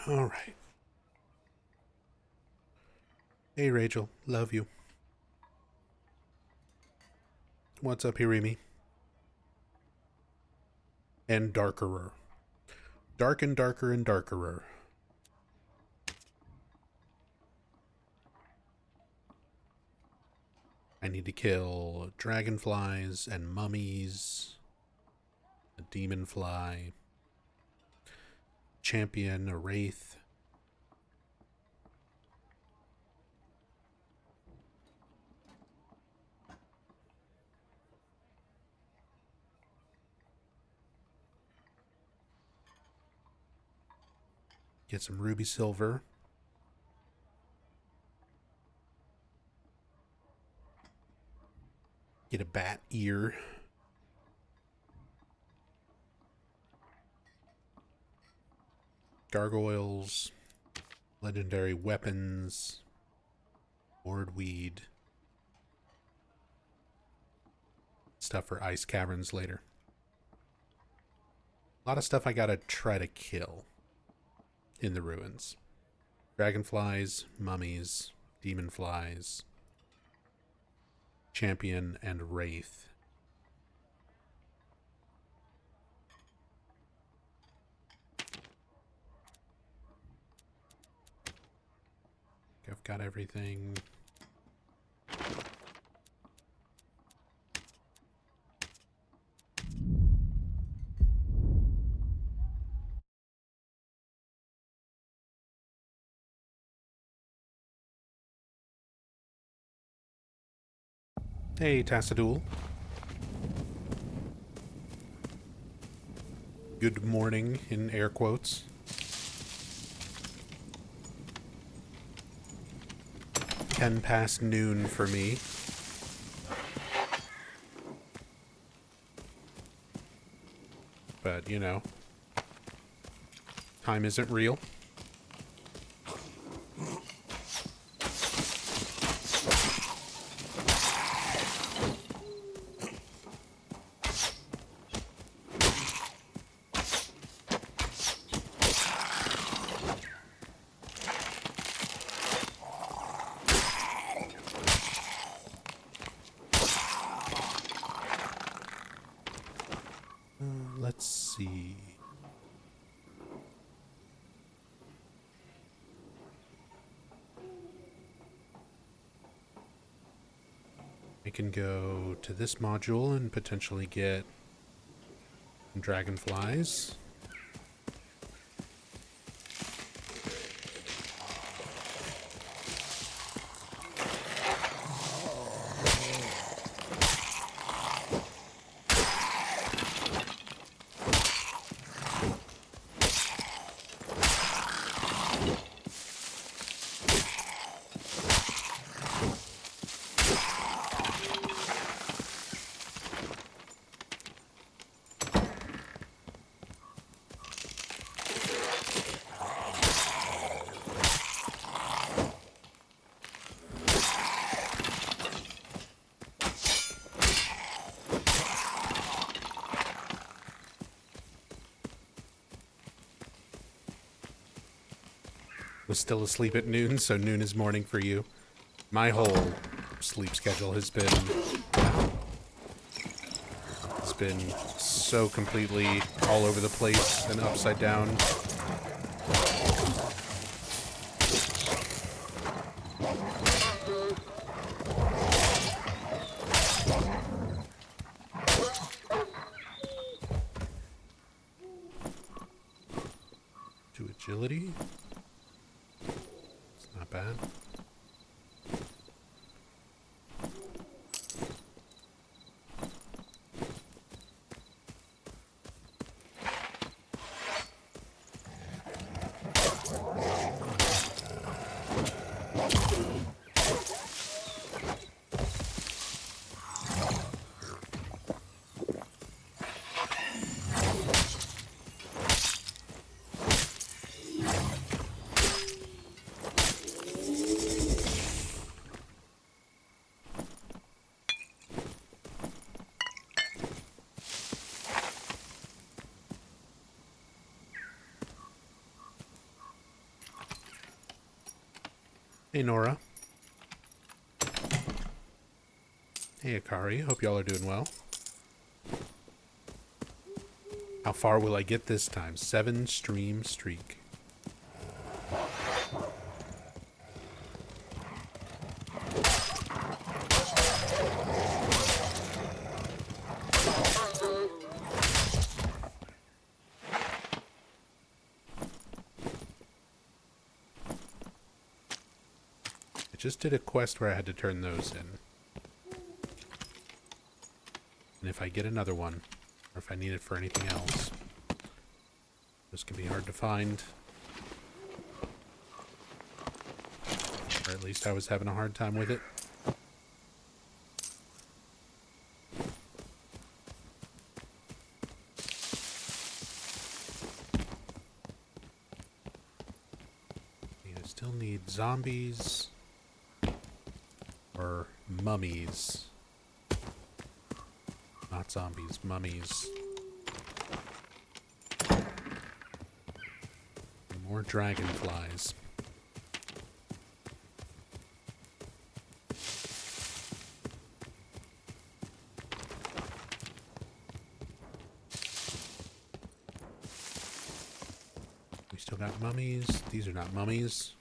All right. Hey, Rachel. Love you. What's up, Hirimi? And Darkerer. Dark and darker and darkerer. I need to kill dragonflies and mummies. A demon fly. Champion, a wraith. Get some ruby silver. Get a bat ear. Gargoyles. Legendary weapons. Mordweed. Stuff for ice caverns later. A lot of stuff I gotta try to kill in the ruins. Dragonflies, mummies, demon flies, champion, and wraith. I've got everything. Hey, Tassadul. Good morning, in air quotes. 10 past noon for me. But, you know, time isn't real. Let's see. I can go to this module and potentially get dragonflies. Was still asleep at noon, so noon is morning for you. My whole sleep schedule has been so completely all over the place and upside down. To agility. Not bad. Hey, Nora. Hey, Akari. Hope y'all are doing well. How far will I get this time? 7 stream streak. I just did a quest where I had to turn those in. And if I get another one, or if I need it for anything else, this can be hard to find. Or at least I was having a hard time with it. I still need zombies or mummies. Not zombies, mummies. And more dragonflies. We still got mummies. These are not mummies.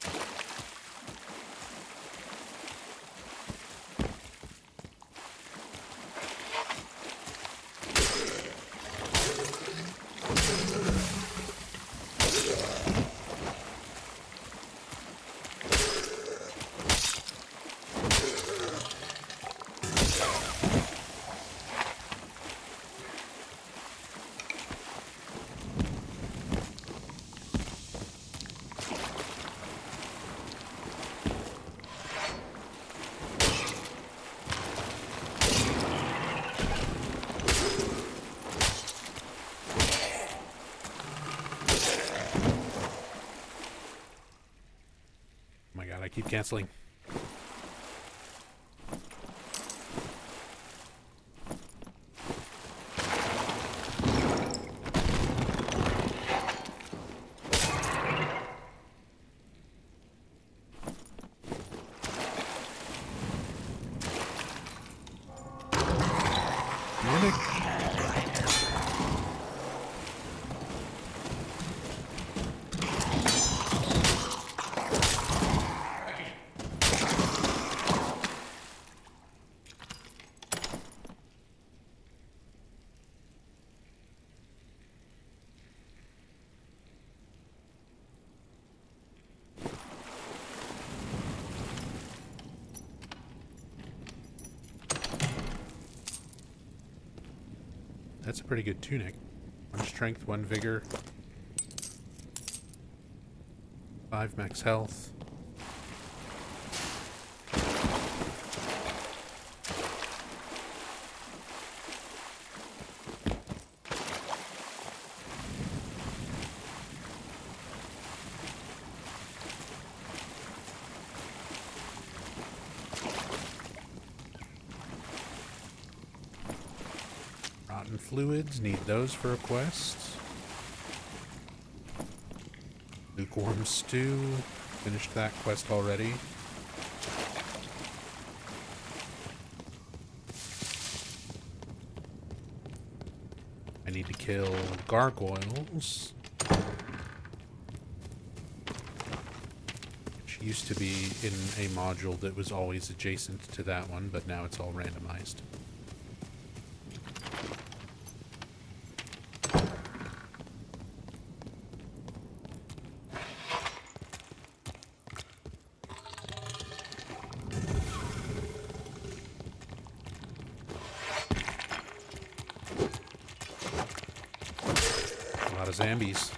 I keep canceling. That's a pretty good tunic. 1 strength, 1 vigor. 5 max health. Rotten fluids, need those for a quest. Lukewarm stew, finished that quest already. I need to kill gargoyles, which used to be in a module that was always adjacent to that one, but now it's all randomized. A lot of zombies.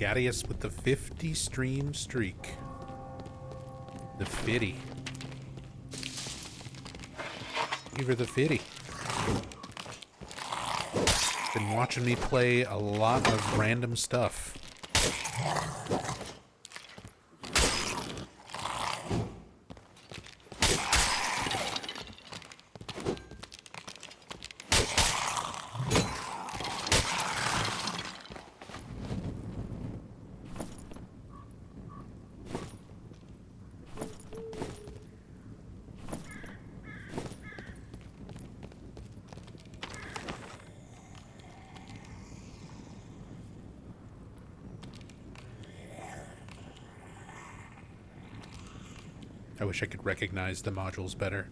Gadius with the 50 stream streak. The 50. Give her the 50. Been watching me play a lot of random stuff. I wish I could recognize the modules better.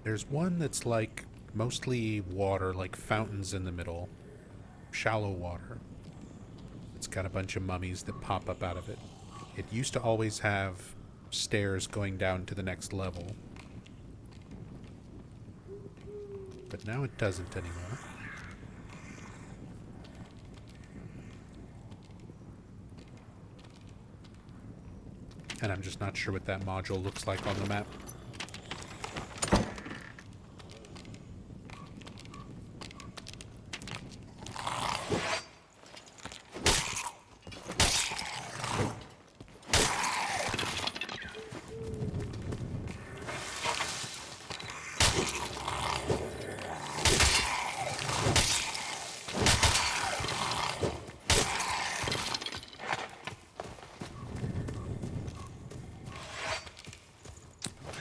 There's one that's like mostly water, like fountains in the middle. Shallow water. It's got a bunch of mummies that pop up out of it. It used to always have stairs going down to the next level. But now it doesn't anymore. And I'm just not sure what that module looks like on the map.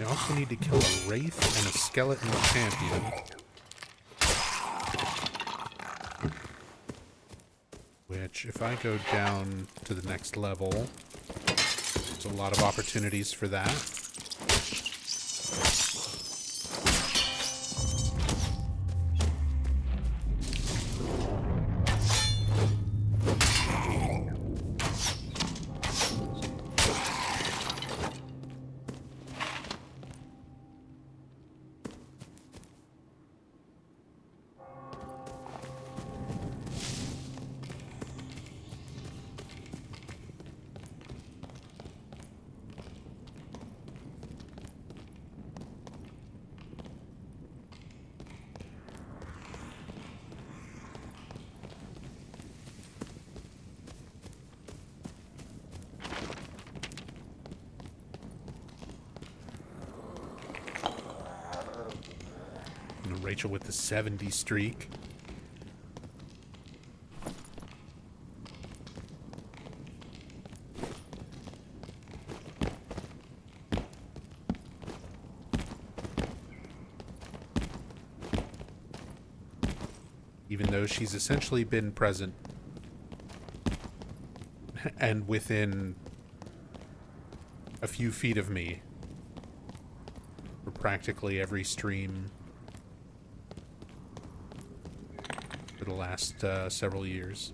I also need to kill a Wraith and a Skeleton Champion. Which, if I go down to the next level, there's a lot of opportunities for that. Rachel with the 70 streak. Even though she's essentially been present and within a few feet of me for practically every stream for the last several years.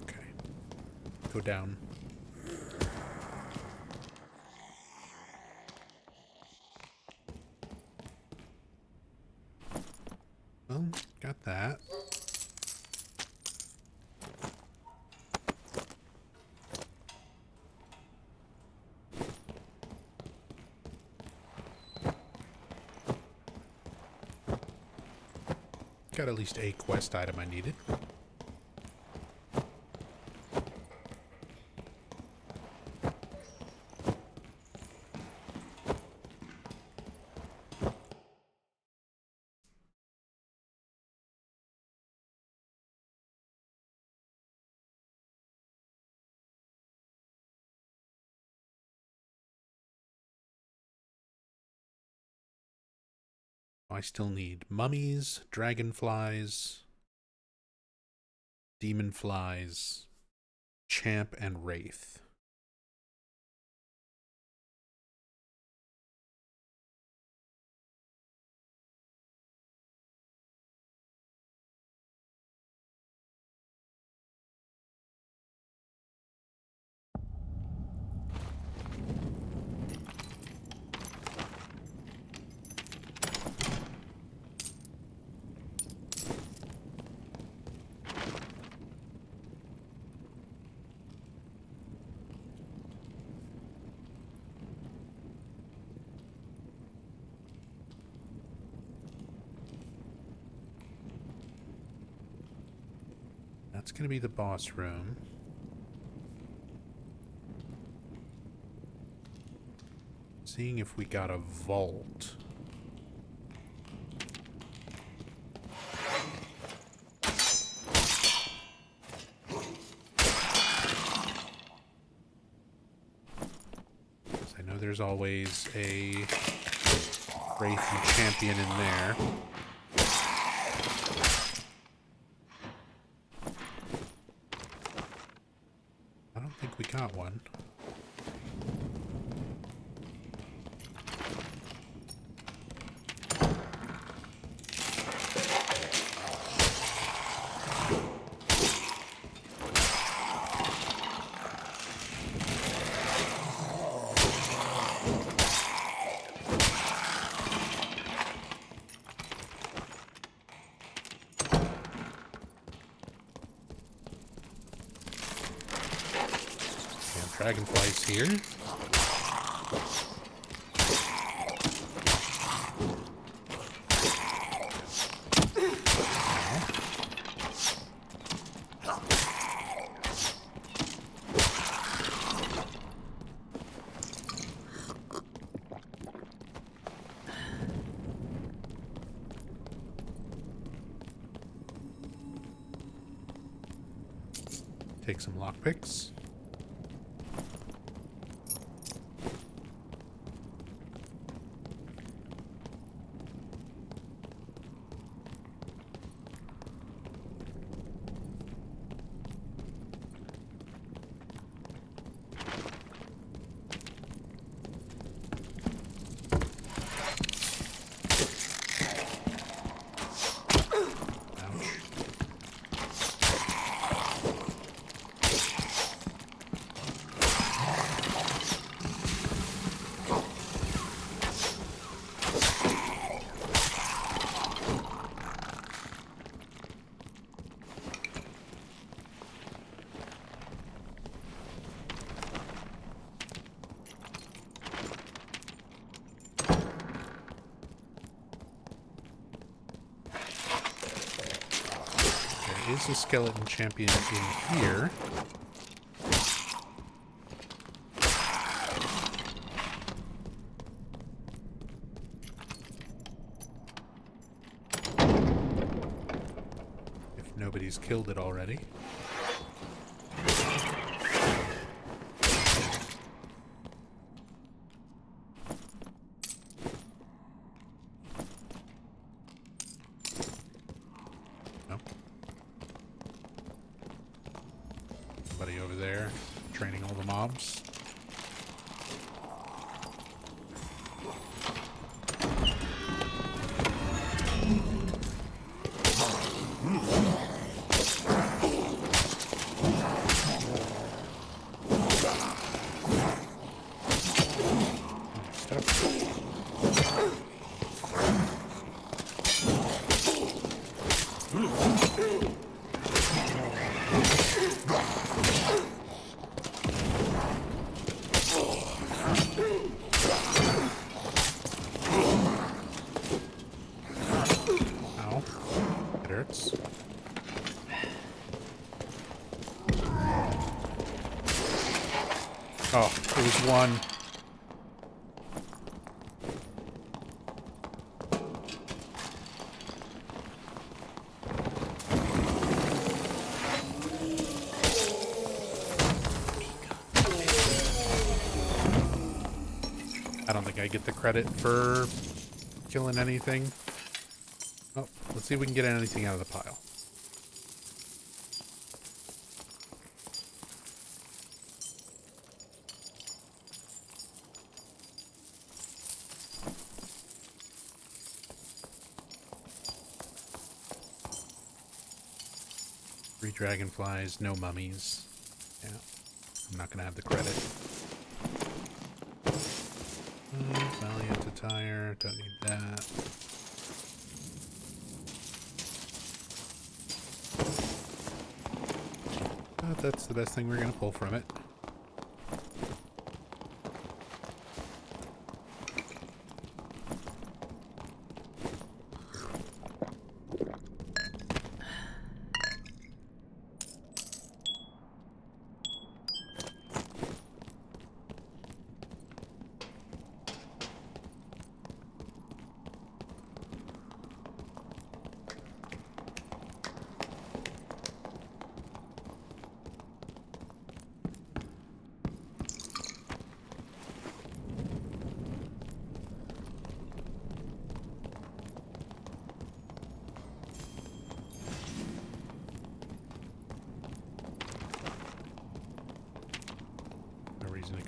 Okay. Go down. Well, got that. Got at least a quest item I needed. I still need mummies, dragonflies, demon flies, champ, and wraith. That's going to be the boss room. Seeing if we got a vault. I know there's always a Wraith champion in there. I don't think we got one. Dragonflies here. Take some lockpicks. Is a skeleton champion in here. If nobody's killed it already. Over there, training all the mobs. Oh, it was one. I don't think I get the credit for killing anything. Oh, let's see if we can get anything out of the pile. Three dragonflies, no mummies. Yeah, I'm not gonna have the credit. Valiant attire, don't need that. But that's the best thing we're gonna pull from it.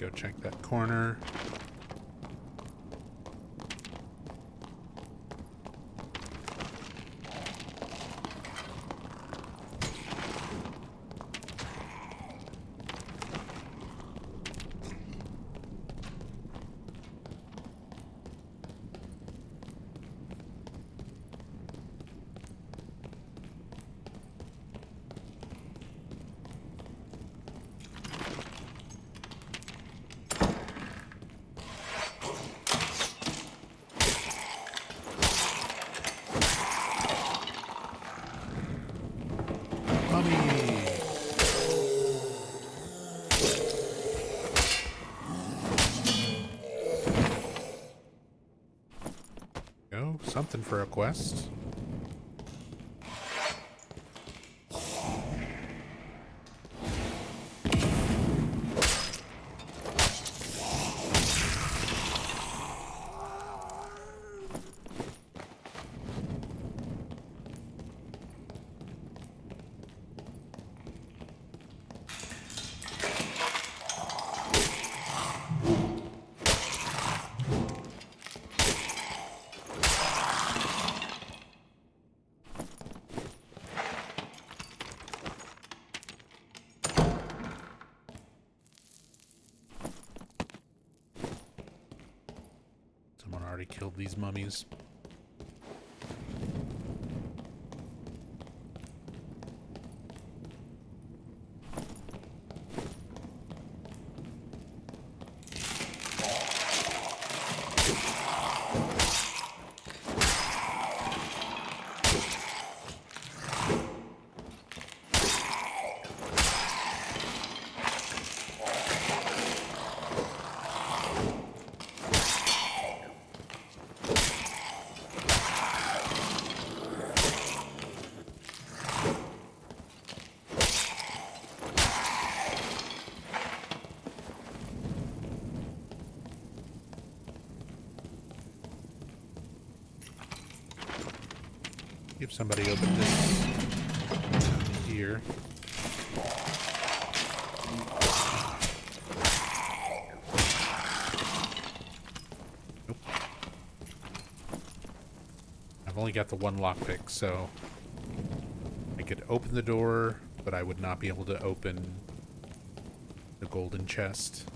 go check that corner. Go, something for a quest. Someone already killed these mummies. If somebody opened this here. Nope. I've only got the one lockpick, so I could open the door, but I would not be able to open the golden chest.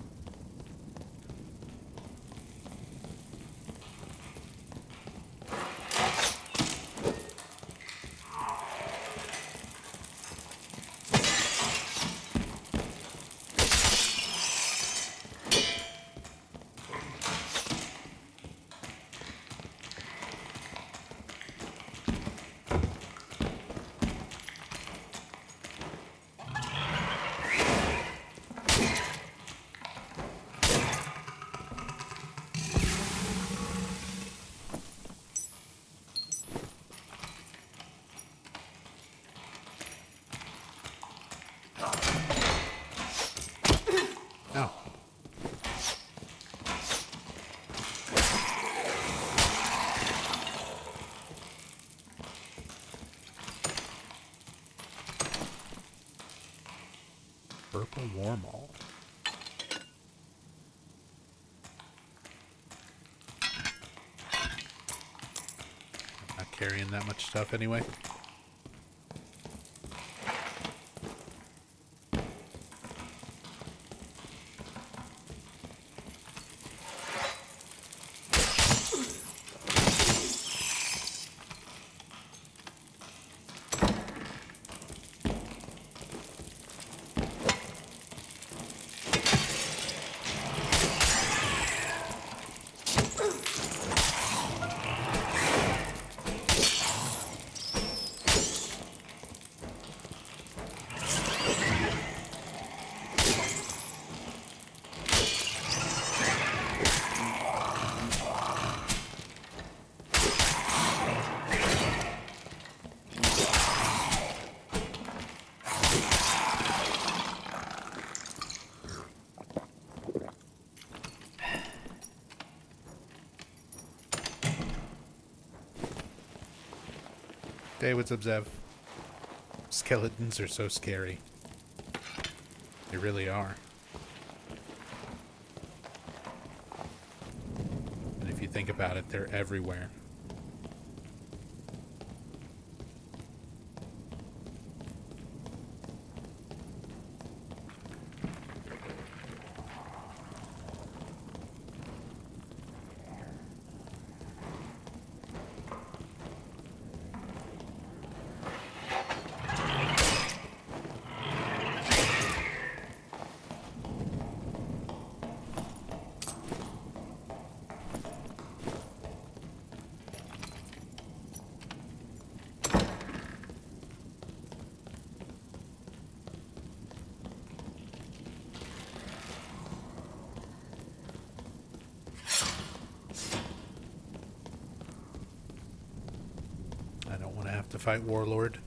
No. Purple Warmaul. I'm not carrying that much stuff anyway. Hey, what's up, Zev? Skeletons are so scary. They really are. think about it, they're everywhere. I don't want to have to fight Warlord.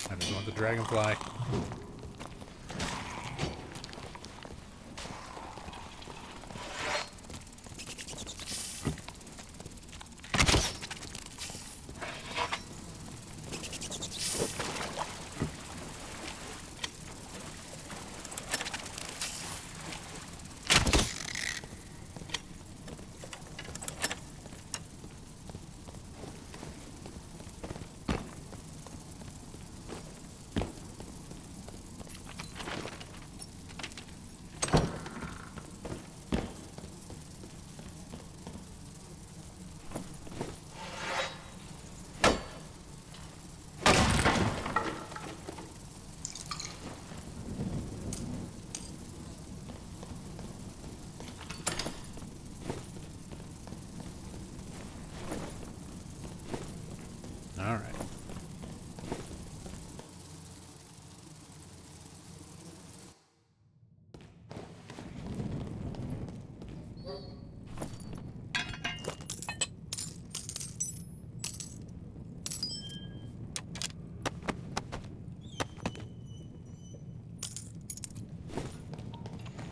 I just want the dragonfly. All right.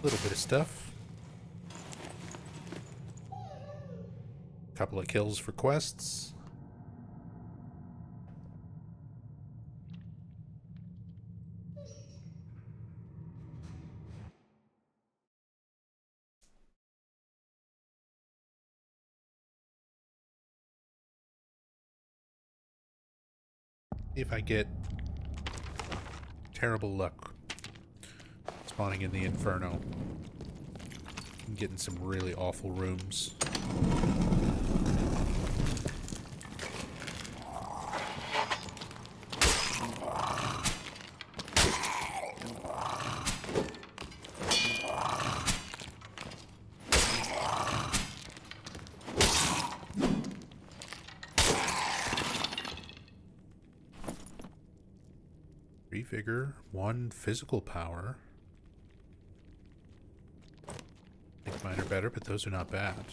Little bit of stuff. Couple of kills for quests. If I get terrible luck spawning in the Inferno, I'm getting some really awful rooms. Vigor, 1 physical power. I think mine are better, but those are not bad.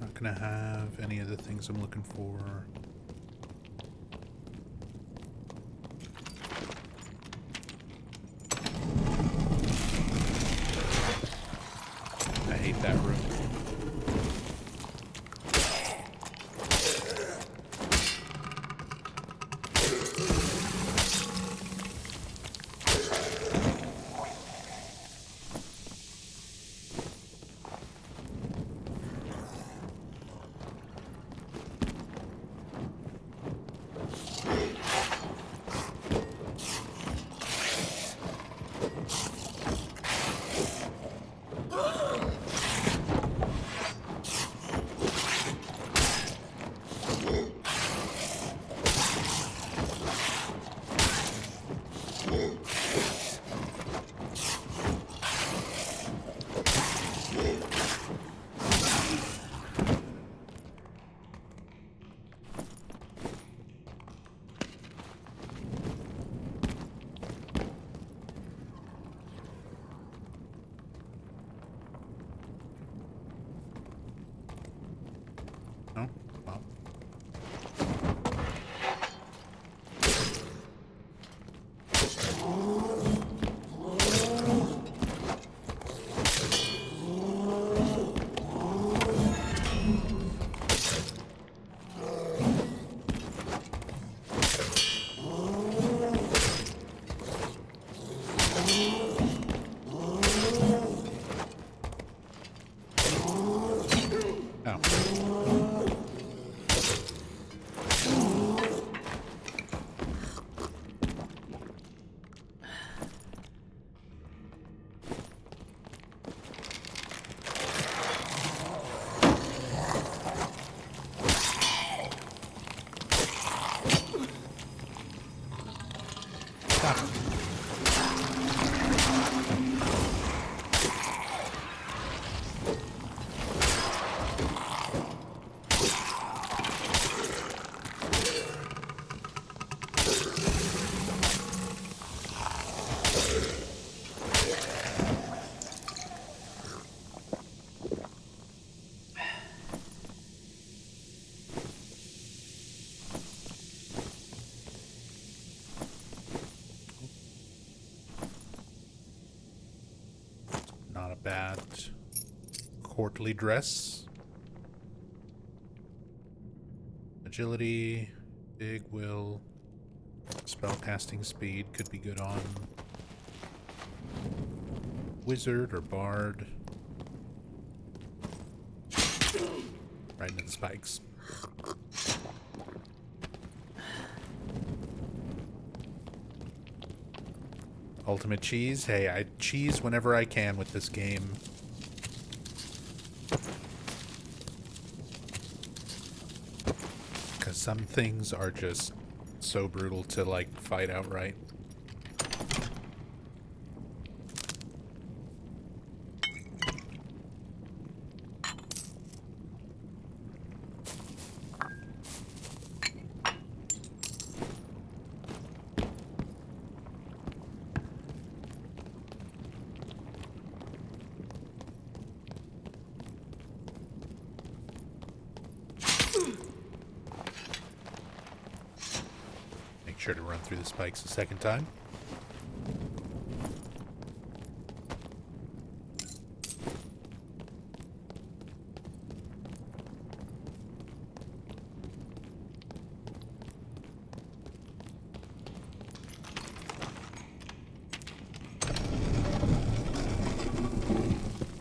Not gonna have any of the things I'm looking for. I hate that room. No? Well. Oh. Stop it. Not a bad courtly dress. Agility, big will, spellcasting speed could be good on wizard or bard. Right into the spikes. Ultimate cheese. Hey, I cheese whenever I can with this game. Because some things are just so brutal to, like, fight outright. Make sure to run through the spikes a second time.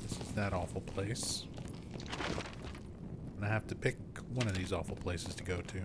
This is that awful place. I'm gonna have to pick one of these awful places to go to.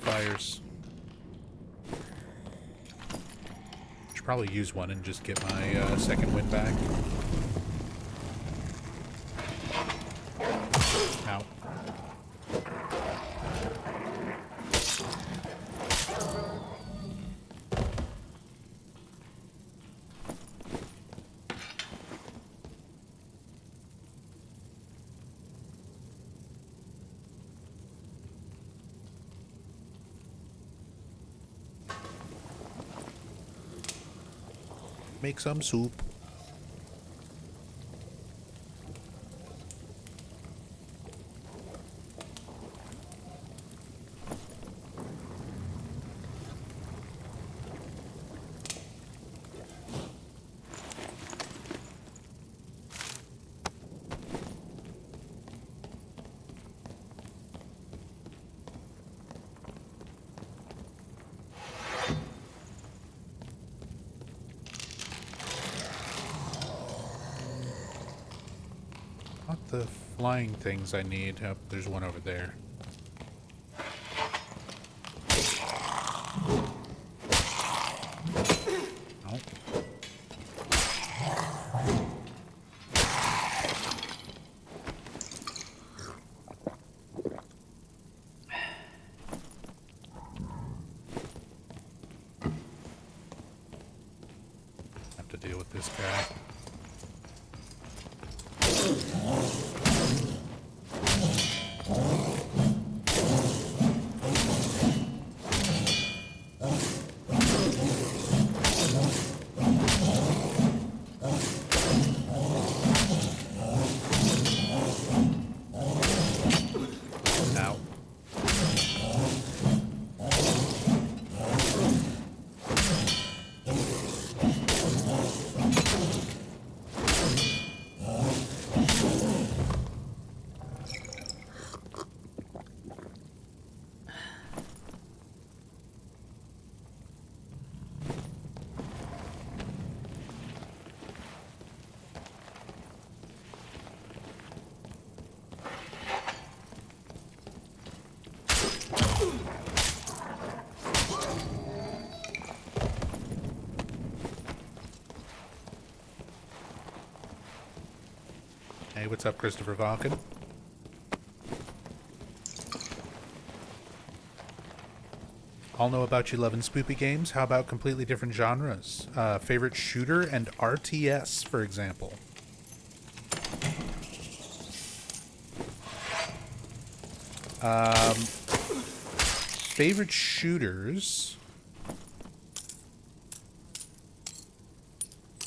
fires. Should probably use one and just get my second wind back. Ow. Make some soup. Not the flying things I need. Oh, there's one over there. Oh. Have to deal with this guy. Ow. Hey, what's up, Christopher Valken? All know about you loving spoopy games. How about completely different genres? Favorite shooter and RTS, for example. Favorite shooters.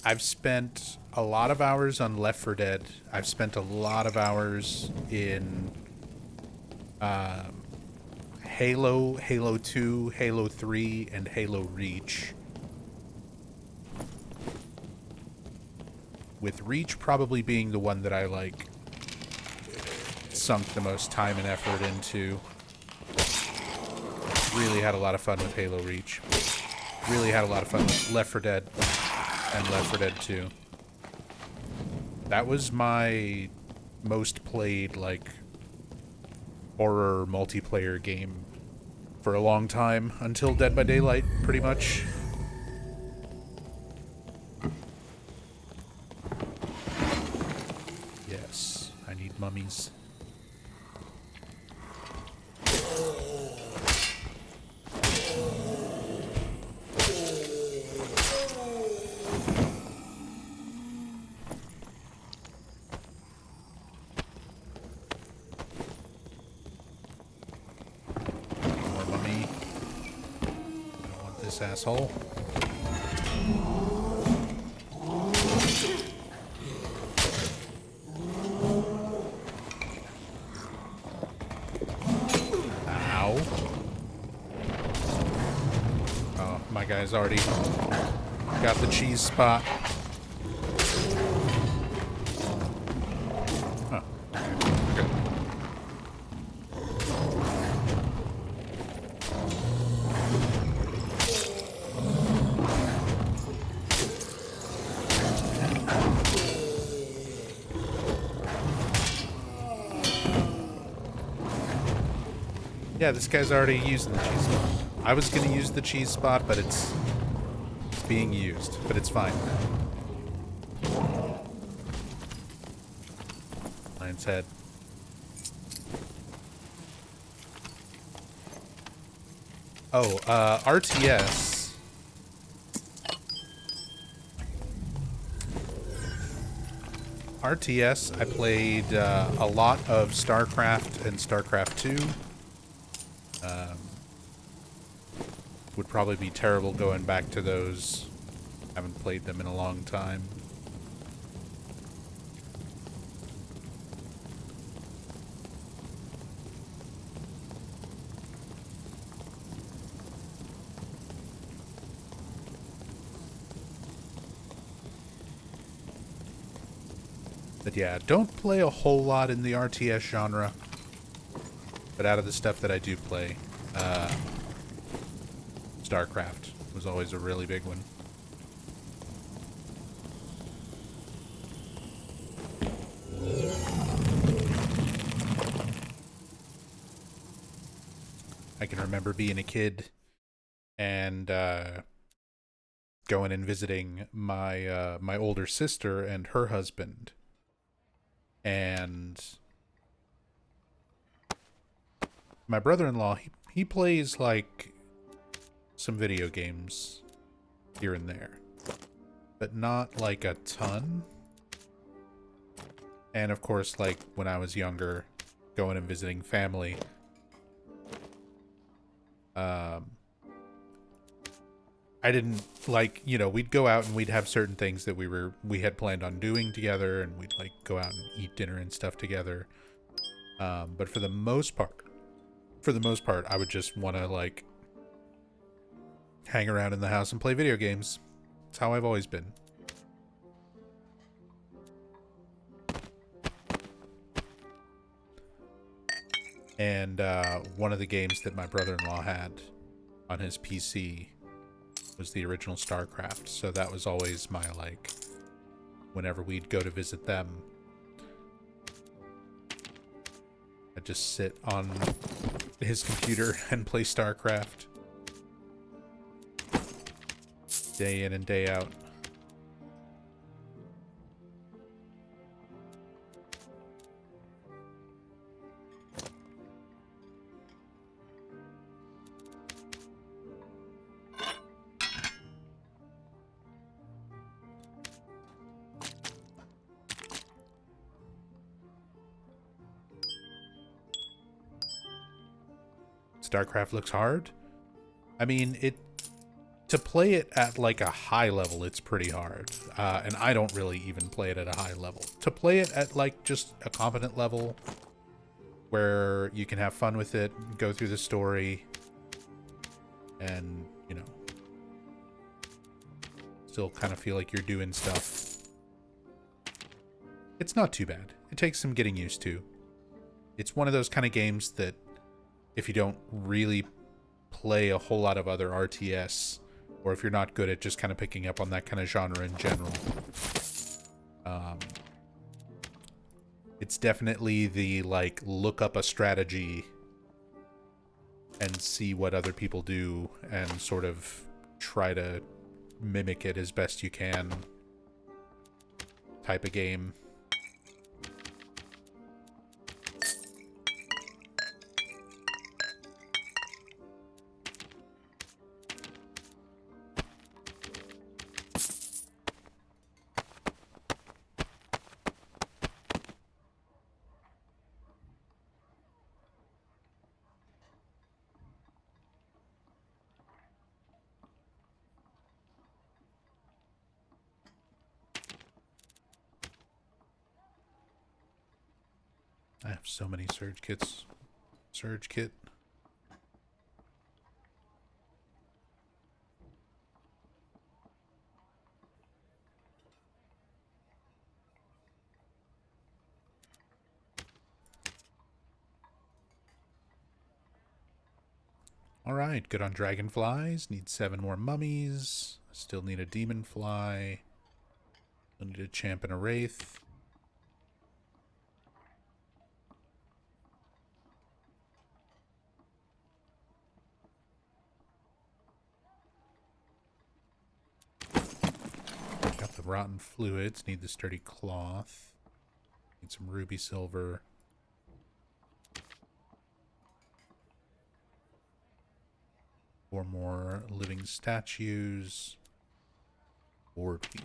I've spent a lot of hours on Left 4 Dead. I've spent a lot of hours in Halo, Halo 2, Halo 3, and Halo Reach. With Reach probably being the one that I, like, sunk the most time and effort into. Really had a lot of fun with Halo Reach. Really had a lot of fun with Left 4 Dead and Left 4 Dead 2. That was my most played, like, horror multiplayer game for a long time, until Dead by Daylight, pretty much. Yes, I need mummies. Asshole. Ow. Oh, my guy's already got the cheese spot. Huh. Good. Yeah, this guy's already using the cheese spot. I was gonna use the cheese spot, but it's being used. But it's fine. Lion's head. Oh, RTS. RTS, I played a lot of StarCraft and StarCraft 2. Would probably be terrible going back to those. Haven't played them in a long time. But yeah, don't play a whole lot in the RTS genre. But out of the stuff that I do play, StarCraft was always a really big one. I can remember being a kid and going and visiting my my older sister and her husband, and my brother-in-law, he plays like some video games here and there, but not like a ton. And of course, like when I was younger, going and visiting family, I didn't like, you know, we'd go out and we'd have certain things that we had planned on doing together, and we'd like go out and eat dinner and stuff together. But for the most part, I would just want to like hang around in the house and play video games. It's how I've always been. And one of the games that my brother-in-law had on his PC was the original StarCraft. So that was always my, like, whenever we'd go to visit them, I'd just sit on his computer and play StarCraft day in and day out. StarCraft looks hard. I mean, to play it at like a high level, it's pretty hard. And I don't really even play it at a high level. To play it at like just a competent level where you can have fun with it, go through the story, and, you know, still kind of feel like you're doing stuff. It's not too bad. It takes some getting used to. It's one of those kind of games that if you don't really play a whole lot of other RTS, or if you're not good at just kind of picking up on that kind of genre in general, it's definitely the, like, look up a strategy and see what other people do and sort of try to mimic it as best you can type of game. I have so many surge kits. Surge kit. Alright, good on dragonflies. Need 7 more mummies. Still need a demon fly. Still need a champ and a wraith. rotten fluids. Need the sturdy cloth. Need some ruby silver. 4 more living statues. Board wheat.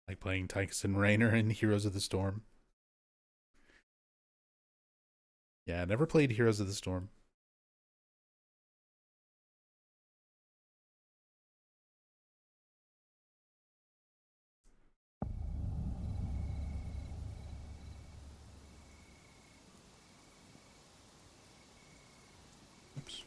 Like playing Tyson Rayner in Heroes of the Storm. Yeah, I never played Heroes of the Storm. Oops.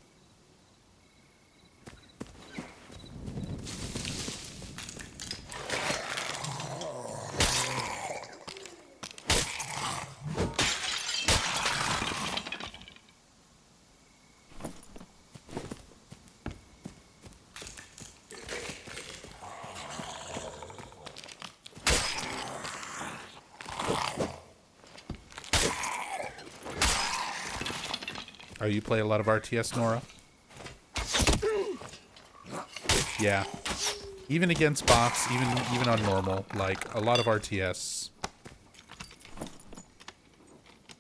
Oh, you play a lot of RTS, Nora? Yeah. Even against bots, even on normal, like a lot of RTS.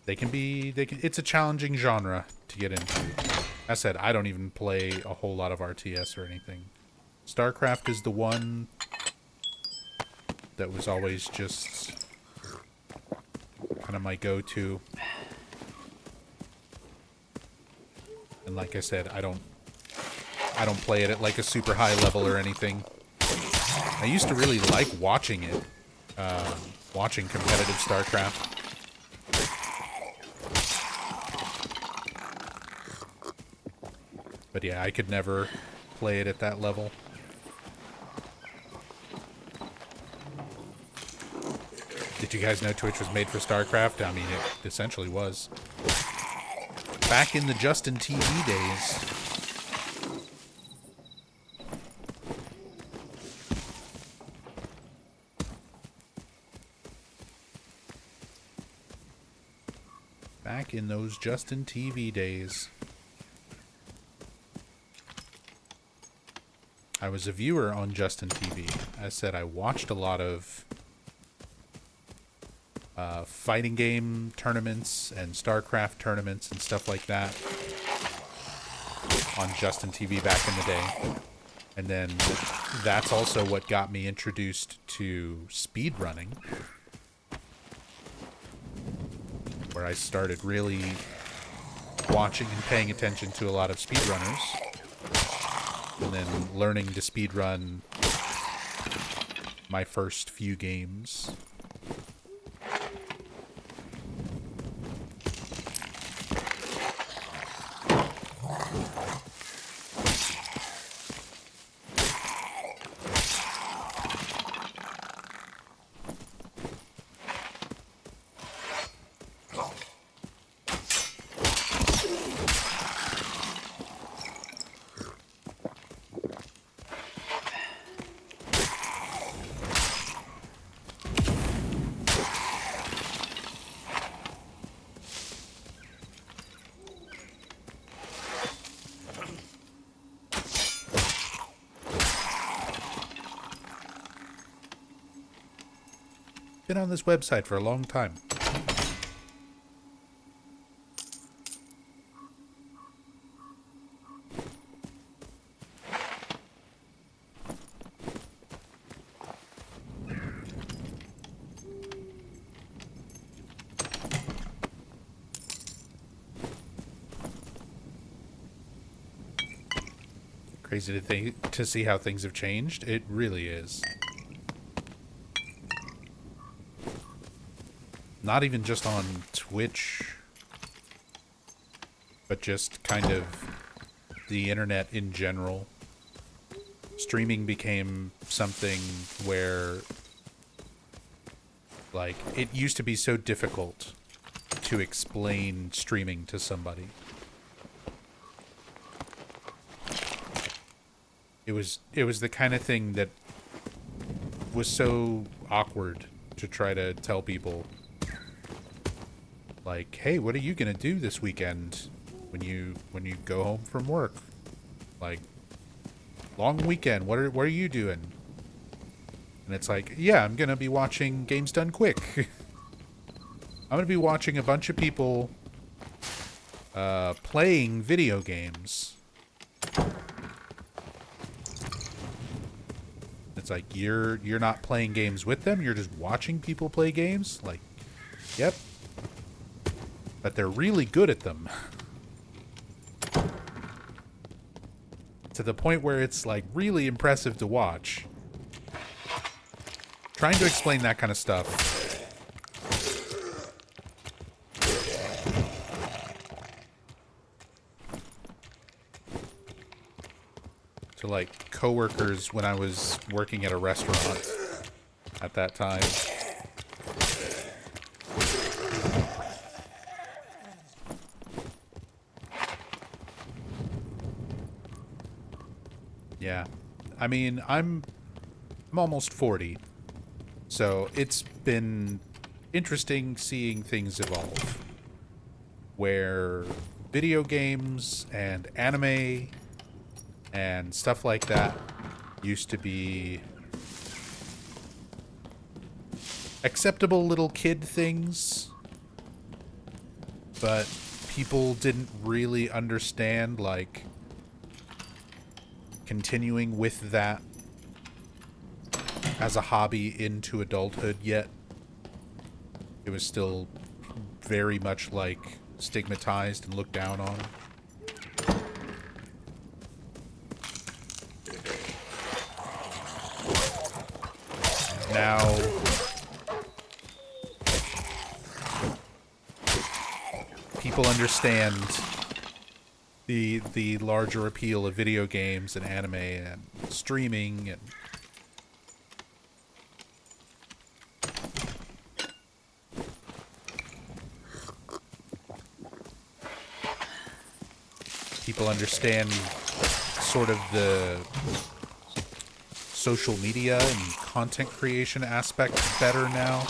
It's a challenging genre to get into. As I said, I don't even play a whole lot of RTS or anything. StarCraft is the one that was always just kind of my go-to. And like I said, I don't play it at like a super high level or anything. I used to really like watching it, watching competitive StarCraft. But yeah, I could never play it at that level. Did you guys know Twitch was made for StarCraft? I mean, it essentially was. Back in the Justin TV days. Back in those Justin TV days. I was a viewer on Justin TV. As I said, I watched a lot of fighting game tournaments and StarCraft tournaments and stuff like that on Justin TV back in the day. And then that's also what got me introduced to speedrunning, where I started really watching and paying attention to a lot of speedrunners. And then learning to speedrun my first few games. Been on this website for a long time. Crazy to see how things have changed. It really is. not even just on Twitch, but just kind of the internet in general. Streaming became something where, like, it used to be so difficult to explain streaming to somebody. It was the kind of thing that was so awkward to try to tell people, like, hey, what are you gonna do this weekend when you go home from work? Like, long weekend, what are you doing? And it's like, yeah, I'm gonna be watching Games Done Quick. I'm gonna be watching a bunch of people playing video games. It's like, you're not playing games with them, you're just watching people play games? Like, yep. But they're really good at them. To the point where it's, like, really impressive to watch. Trying to explain that kind of stuff. To, like, coworkers when I was working at a restaurant at that time. Yeah. I mean, I'm almost 40. So it's been interesting seeing things evolve. Where video games and anime and stuff like that used to be acceptable little kid things, but people didn't really understand, like, continuing with that as a hobby into adulthood yet. It was still very much, like, stigmatized and looked down on. Now, people understand the larger appeal of video games and anime and streaming, and people understand sort of the social media and content creation aspect better now.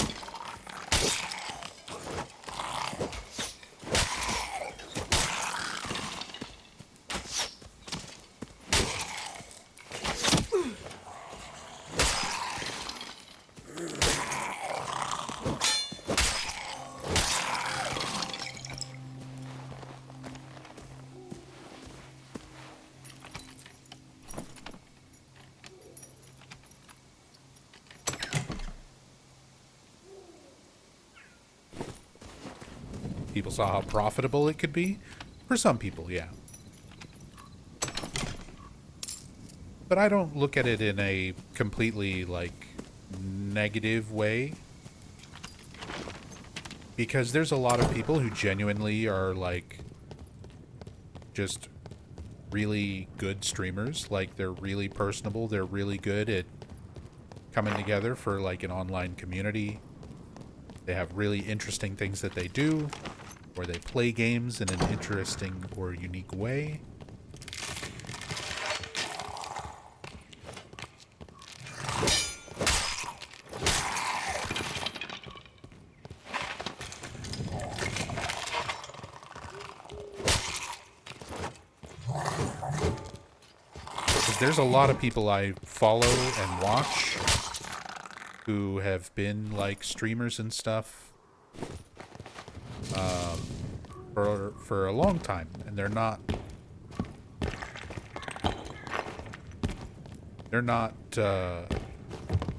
People saw how profitable it could be. For some people, yeah. But I don't look at it in a completely, like, negative way. Because there's a lot of people who genuinely are, like, just really good streamers. Like, they're really personable. They're really good at coming together for, like, an online community. They have really interesting things that they do, or they play games in an interesting or unique way. There's a lot of people I follow and watch who have been, like, streamers and stuff for a long time, and they're not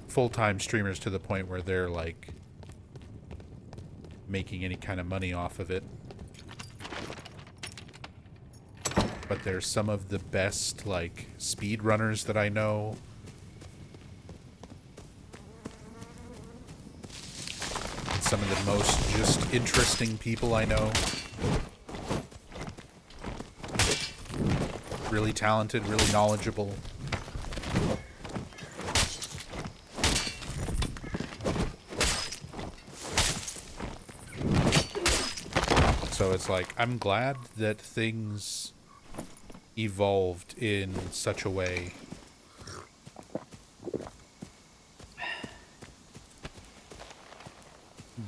full-time streamers to the point where they're, like, making any kind of money off of it. But there's some of the best, like, speedrunners that I know. some of the most just interesting people I know. Really talented, really knowledgeable. So it's like, I'm glad that things evolved in such a way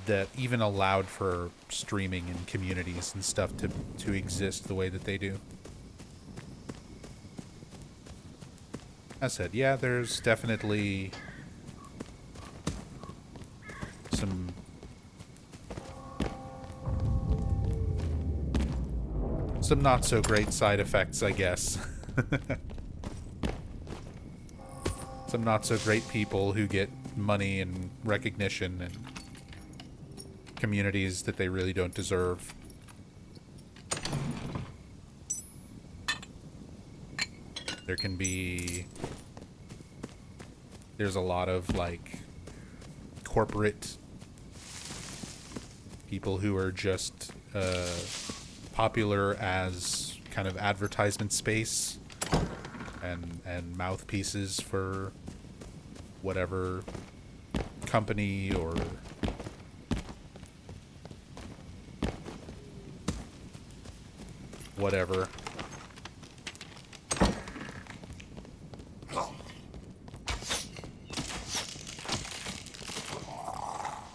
that even allowed for streaming and communities and stuff to exist the way that they do. I said, yeah, there's definitely some not so great side effects, I guess. Some not so great people who get money and recognition and communities that they really don't deserve. There's a lot of like corporate people who are just popular as kind of advertisement space and mouthpieces for whatever company or whatever.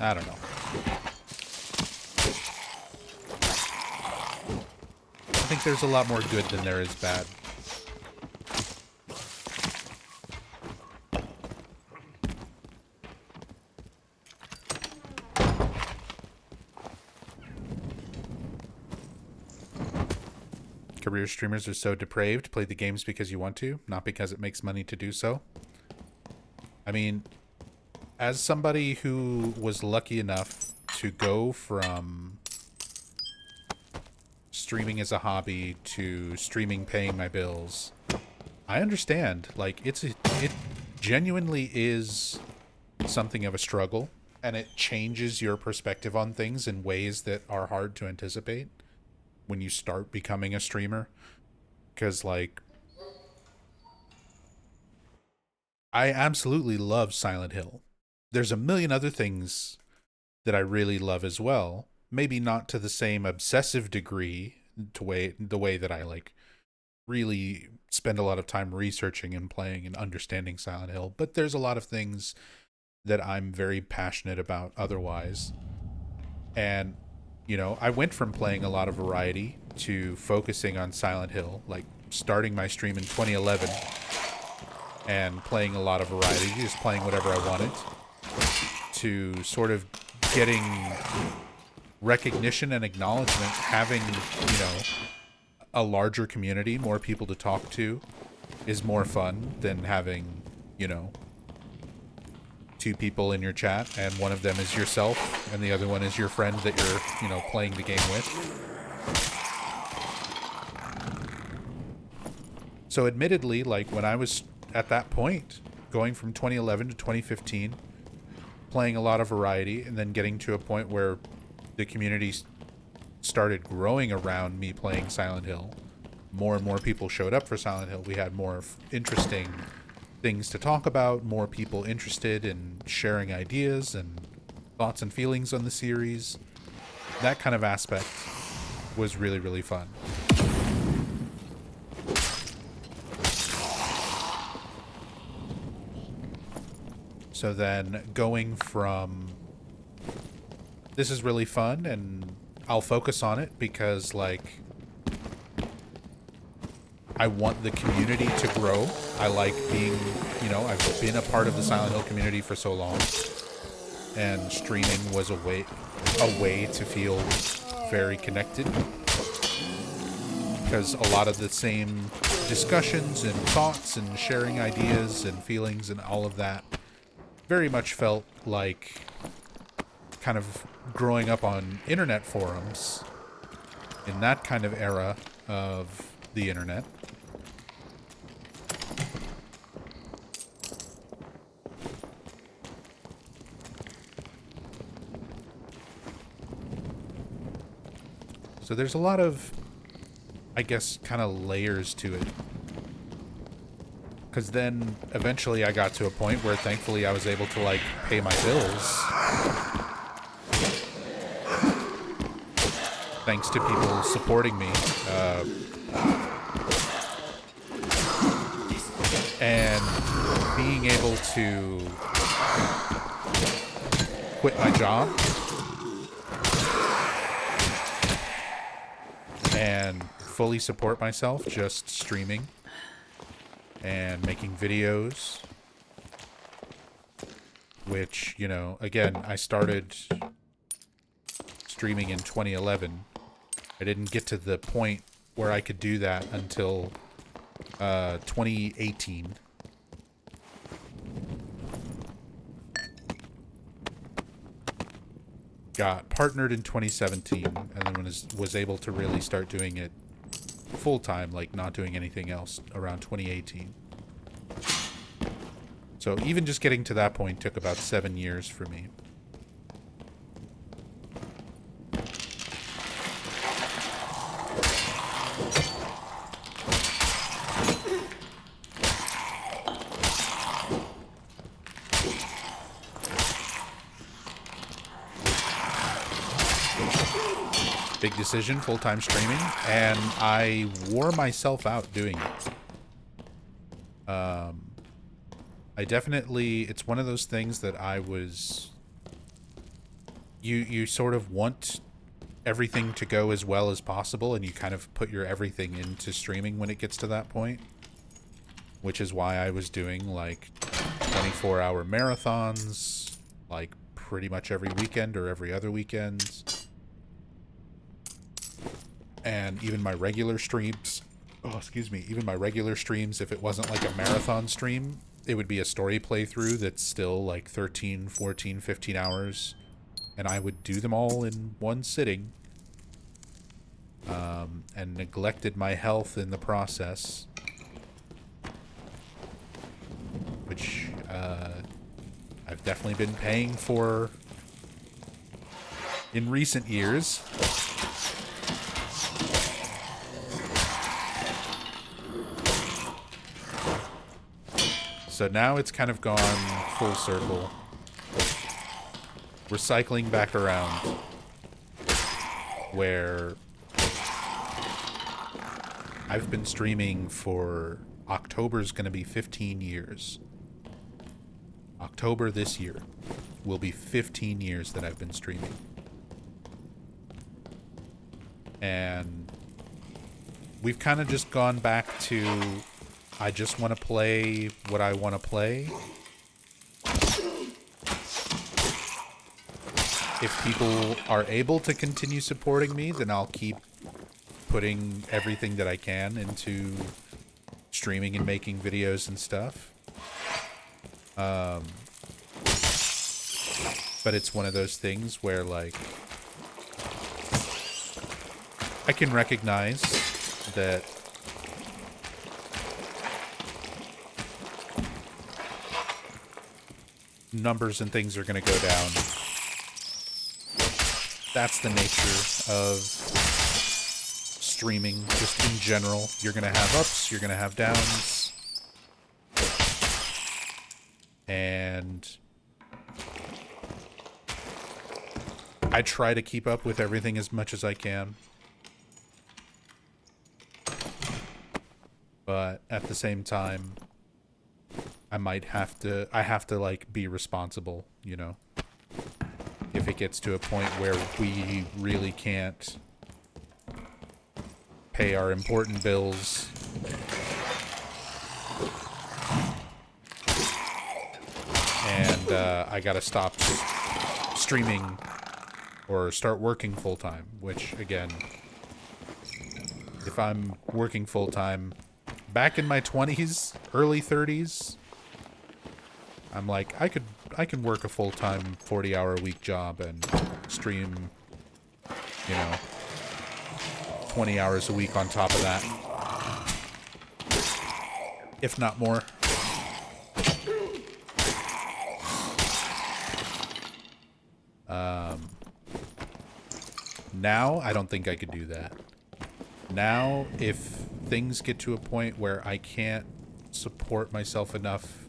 I don't know. I think there's a lot more good than there is bad. Career streamers are so depraved. Play the games because you want to, not because it makes money to do so. I mean, as somebody who was lucky enough to go from streaming as a hobby to streaming paying my bills, I understand. Like, it genuinely is something of a struggle, and it changes your perspective on things in ways that are hard to anticipate when you start becoming a streamer. Because, like, I absolutely love Silent Hill. There's a million other things that I really love as well. Maybe not to the same obsessive degree, the way that I like really spend a lot of time researching and playing and understanding Silent Hill, but there's a lot of things that I'm very passionate about otherwise. And, you know, I went from playing a lot of variety to focusing on Silent Hill, like starting my stream in 2011 and playing a lot of variety, just playing whatever I wanted, to sort of getting recognition and acknowledgement, having, you know, a larger community, more people to talk to is more fun than having, you know, 2 people in your chat and one of them is yourself and the other one is your friend that you're, you know, playing the game with. So admittedly, like, when I was at that point, going from 2011 to 2015, playing a lot of variety and then getting to a point where the community started growing around me playing Silent Hill, more and more people showed up for Silent Hill. We had more interesting things to talk about, more people interested in sharing ideas and thoughts and feelings on the series. That kind of aspect was really, really fun. So then going from, this is really fun and I'll focus on it because, like, I want the community to grow. I like being, you know, I've been a part of the Silent Hill community for so long, and streaming was a way to feel very connected, because a lot of the same discussions and thoughts and sharing ideas and feelings and all of that very much felt like kind of growing up on internet forums in that kind of era of the internet. So there's a lot of, I guess, kind of layers to it. Because then eventually I got to a point where thankfully I was able to like pay my bills. Thanks to people supporting me. And being able to quit my job and fully support myself just streaming and making videos, which, you know, again, I started streaming in 2011. I didn't get to the point where I could do that until 2018. Got partnered in 2017, and then was able to really start doing it full-time, like not doing anything else, around 2018. So even just getting to that point took about 7 years for me. Big decision, full-time streaming, and I wore myself out doing it. I definitely, it's one of those things that I was, you sort of want everything to go as well as possible, and you kind of put your everything into streaming when it gets to that point, which is why I was doing like 24-hour marathons, like pretty much every weekend or every other weekend. And even my regular streams, even my regular streams, if it wasn't like a marathon stream, it would be a story playthrough that's still like 13, 14, 15 hours. And I would do them all in one sitting. And neglected my health in the process. Which I've definitely been paying for in recent years. So now it's kind of gone full circle. We're cycling back around where I've been streaming for, October's going to be 15 years. October this year will be 15 years that I've been streaming. And we've kind of just gone back to, I just want to play what I want to play. If people are able to continue supporting me, then I'll keep putting everything that I can into streaming and making videos and stuff. But it's one of those things where, like, I can recognize that numbers and things are going to go down. That's the nature of streaming, just in general. You're going to have ups, you're going to have downs. And I try to keep up with everything as much as I can. But at the same time, I have to like be responsible, you know. If it gets to a point where we really can't pay our important bills, and I gotta stop streaming or start working full-time, which, again, if I'm working full-time, back in my 20s, early 30s, I'm like, I can work a full-time 40-hour-a-week job and stream, you know, 20 hours a week on top of that. If not more. Now, I don't think I could do that. Now, if things get to a point where I can't support myself enough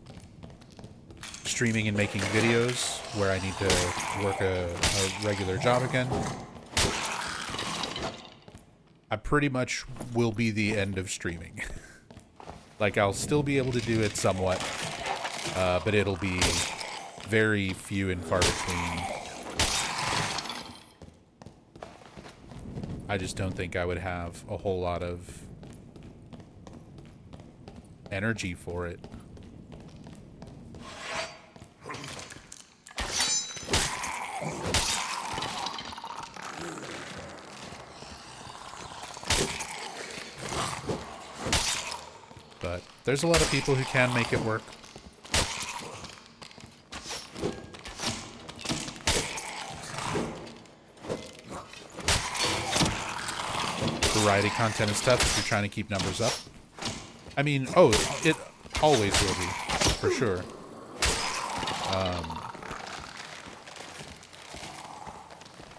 streaming and making videos, where I need to work a regular job again, I pretty much will be the end of streaming. Like, I'll still be able to do it somewhat, but it'll be very few and far between. I just don't think I would have a whole lot of energy for it. But there's a lot of people who can make it work. Variety content is tough if you're trying to keep numbers up. I mean, oh, it always will be, for sure.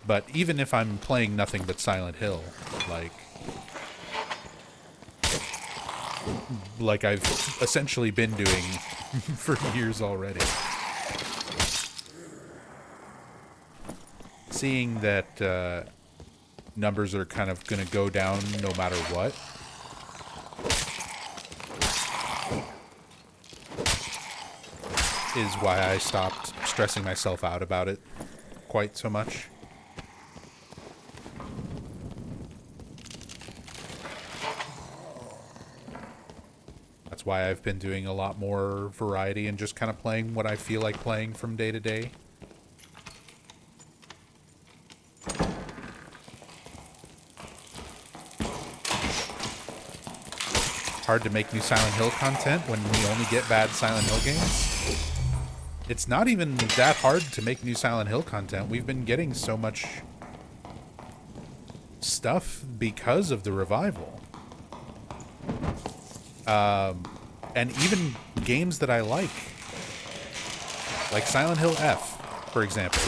But even if I'm playing nothing but Silent Hill, like I've essentially been doing for years already. Seeing that numbers are kind of going to go down no matter what, is why I stopped stressing myself out about it quite so much. That's why I've been doing a lot more variety and just kind of playing what I feel like playing from day to day. Hard to make new Silent Hill content when we only get bad Silent Hill games. It's not even that hard to make new Silent Hill content. We've been getting so much stuff because of the revival. And even games that I like Silent Hill F, for example.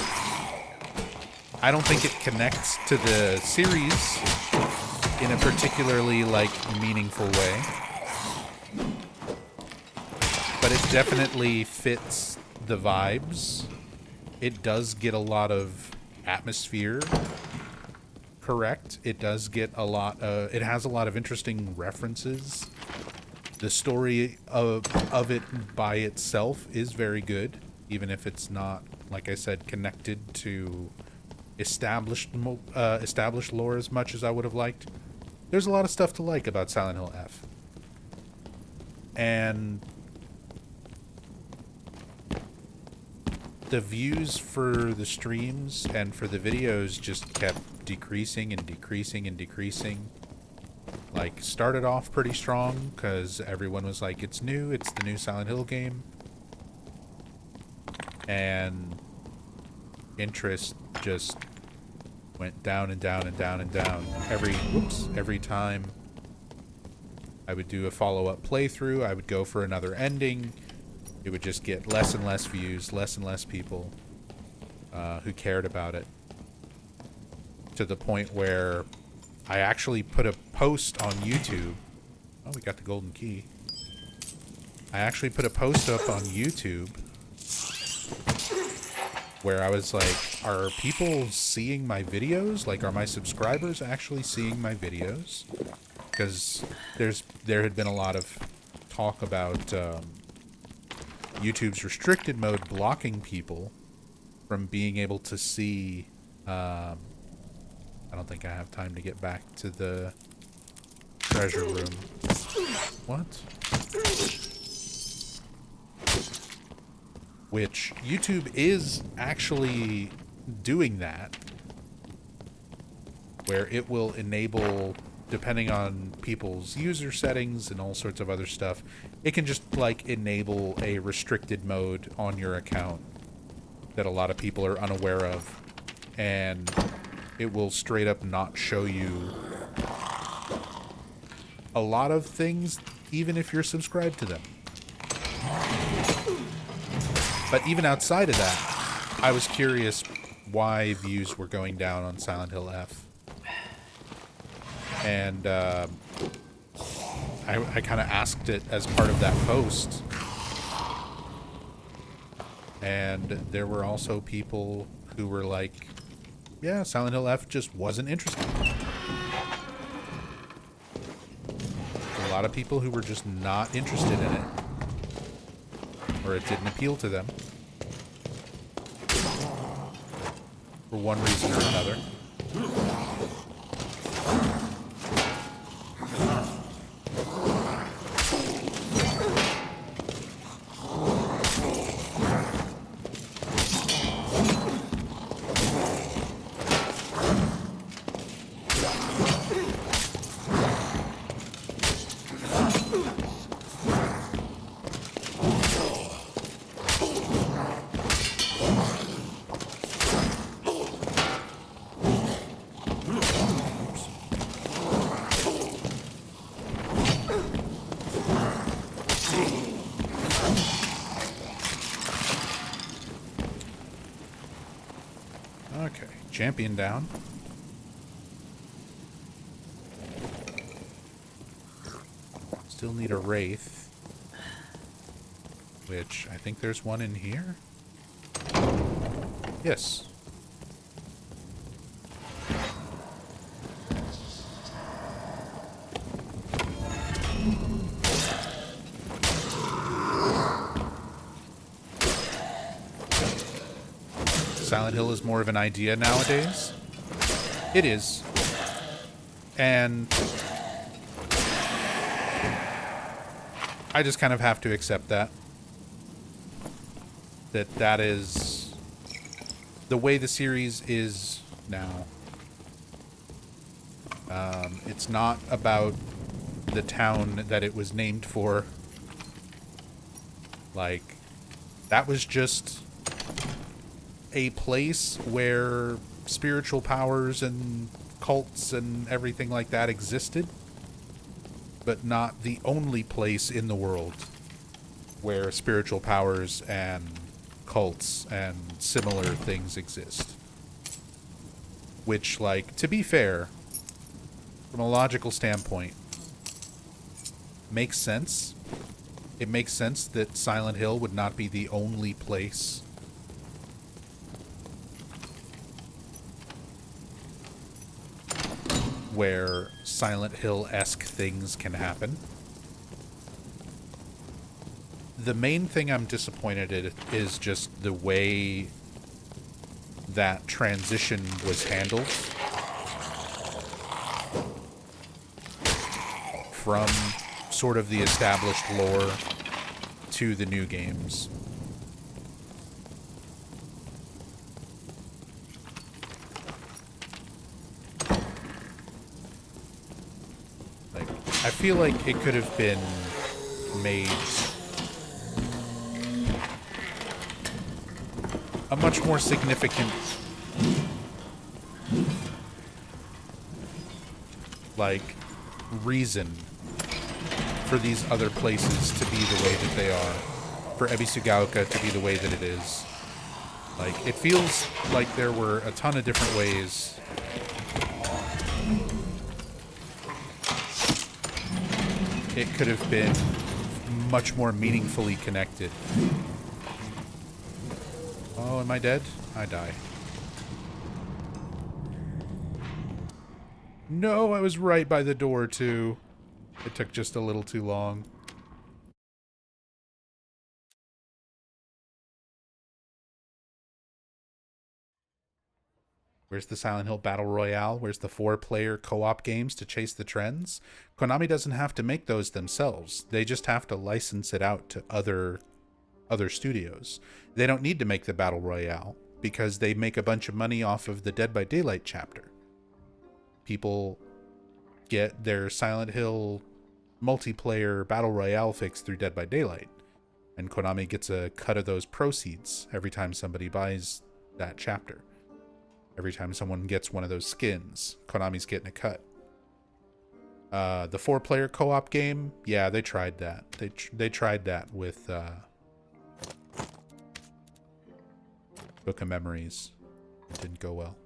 I don't think it connects to the series in a particularly, meaningful way. But it definitely fits the vibes. It does get a lot of atmosphere correct. It does get a lot of... It has a lot of interesting references. The story of it by itself is very good, even if it's not, like I said, connected to established lore as much as I would have liked. There's a lot of stuff to like about Silent Hill F. And the views for the streams and for the videos just kept decreasing and decreasing and decreasing. Started off pretty strong because everyone was like, it's new, it's the new Silent Hill game. And interest just went down and down and down and down. Every time I would do a follow-up playthrough, I would go for another ending. It would just get less and less views, less and less people who cared about it. To the point where I actually put a post on YouTube. Oh, we got the golden key. I actually put a post up on YouTube where I was like, are people seeing my videos? Are my subscribers actually seeing my videos? Because there had been a lot of talk about YouTube's restricted mode blocking people from being able to see... I don't think I have time to get back to the treasure room. What? Which YouTube is actually doing that, where it will enable, depending on people's user settings and all sorts of other stuff, it can just enable a restricted mode on your account that a lot of people are unaware of, and it will straight up not show you a lot of things, even if you're subscribed to them. But even outside of that, I was curious why views were going down on Silent Hill F. And I kind of asked it as part of that post. And there were also people who were like, yeah, Silent Hill F just wasn't interested. A lot of people who were just not interested in it. Or it didn't appeal to them. For one reason or another. Okay, champion down. Still need a wraith. Which, I think there's one in here? Yes. Silent Hill is more of an idea nowadays. It is. And I just kind of have to accept that. That is the way the series is now. It's not about the town that it was named for. Like, that was just a place where spiritual powers and cults and everything like that existed, but not the only place in the world where spiritual powers and cults and similar things exist. Which, like, to be fair, from a logical standpoint, makes sense. It makes sense that Silent Hill would not be the only place where Silent Hill-esque things can happen. The main thing I'm disappointed in is just the way that transition was handled from sort of the established lore to the new games. Like, I feel like it could have been made a much more significant, like, reason for these other places to be the way that they are, for Ebisugaoka to be the way that it is. Like, it feels like there were a ton of different ways it could have been much more meaningfully connected. Oh, am I dead? I die. No, I was right by the door, too. It took just a little too long. Where's the Silent Hill Battle Royale? Where's the 4-player co-op games to chase the trends? Konami doesn't have to make those themselves. They just have to license it out to other studios. They don't need to make the Battle Royale because they make a bunch of money off of the Dead by Daylight chapter. People get their Silent Hill multiplayer Battle Royale fix through Dead by Daylight, and Konami gets a cut of those proceeds every time somebody buys that chapter. Every time someone gets one of those skins, Konami's getting a cut. The 4-player co-op game, yeah, they tried that. They tried that with Book of Memories. It didn't go well.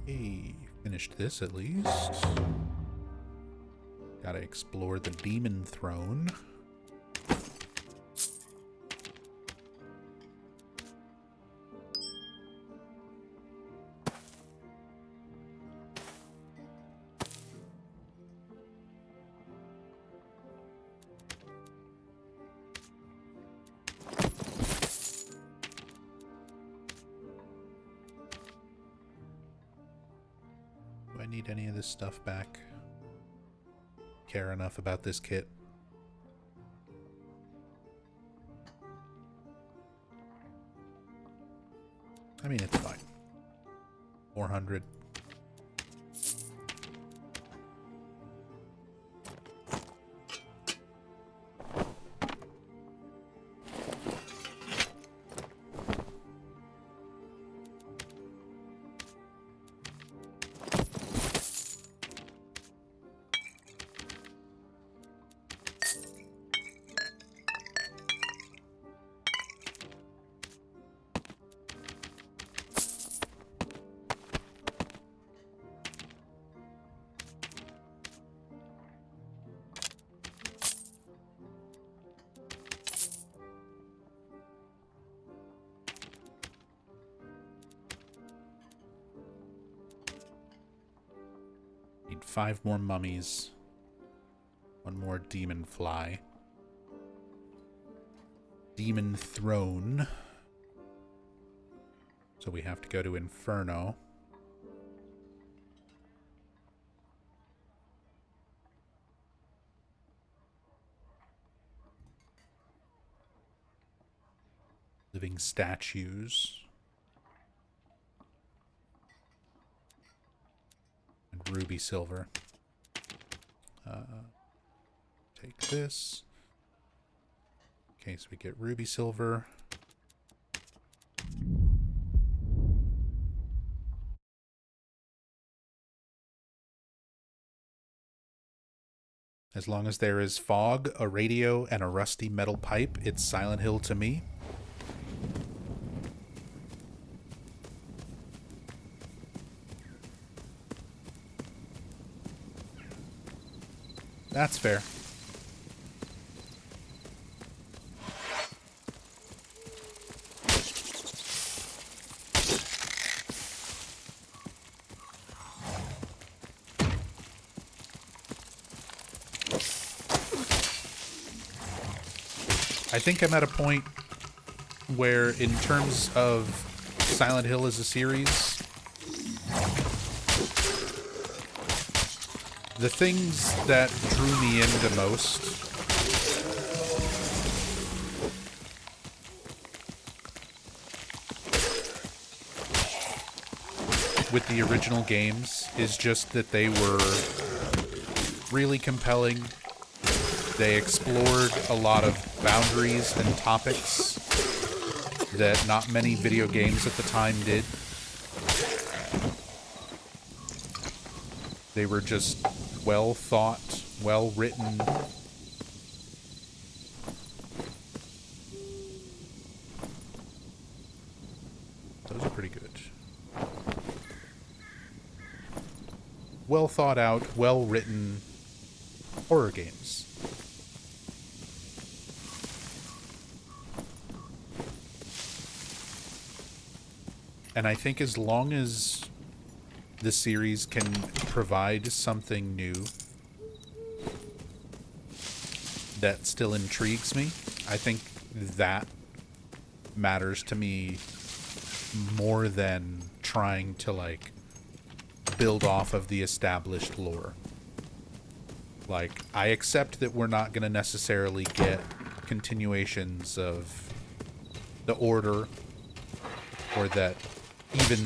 Hey, finished this at least. Gotta explore the Demon Throne. Do I need any of this stuff back? Care enough about this kit? I mean, it's fine. 400. Need 5 more mummies. 1 more demon fly. Demon throne. So we have to go to Inferno. Living statues. And ruby silver. Take this. Okay, so we get ruby silver. As long as there is fog, a radio, and a rusty metal pipe, it's Silent Hill to me. That's fair. I think I'm at a point where, in terms of Silent Hill as a series, the things that drew me in the most with the original games is just that they were really compelling. They explored a lot of boundaries and topics that not many video games at the time did. They were just well thought, well written. Those are pretty good. Well thought out, well written horror games. And I think as long as the series can provide something new that still intrigues me, I think that matters to me more than trying to, like, build off of the established lore. Like, I accept that we're not going to necessarily get continuations of the Order, or that even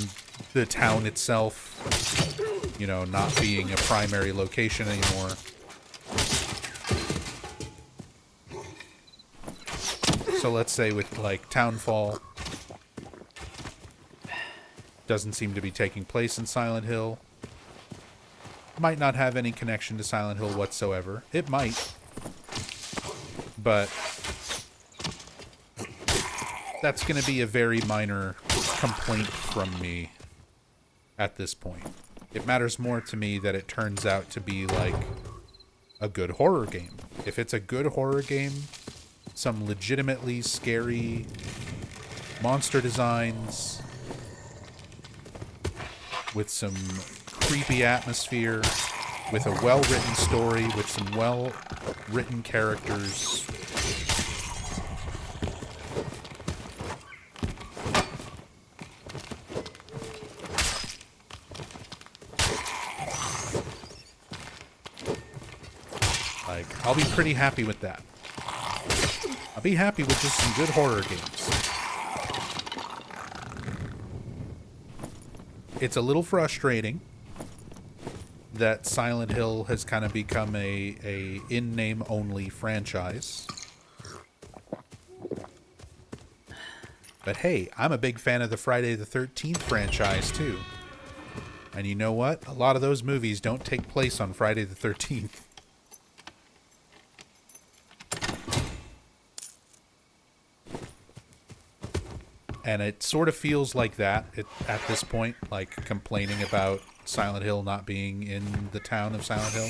the town itself, you know, not being a primary location anymore. So let's say with, like, Townfall doesn't seem to be taking place in Silent Hill. Might not have any connection to Silent Hill whatsoever. It might. But that's going to be a very minor complaint from me. at this point. It matters more to me that it turns out to be like a good horror game. If it's a good horror game, some legitimately scary monster designs with some creepy atmosphere, with a well-written story, with some well-written characters. Like, I'll be pretty happy with that. I'll be happy with just some good horror games. It's a little frustrating that Silent Hill has kind of become a in-name only franchise. But hey, I'm a big fan of the Friday the 13th franchise too. And you know what? A lot of those movies don't take place on Friday the 13th. And it sort of feels like that at this point, like complaining about Silent Hill not being in the town of Silent Hill.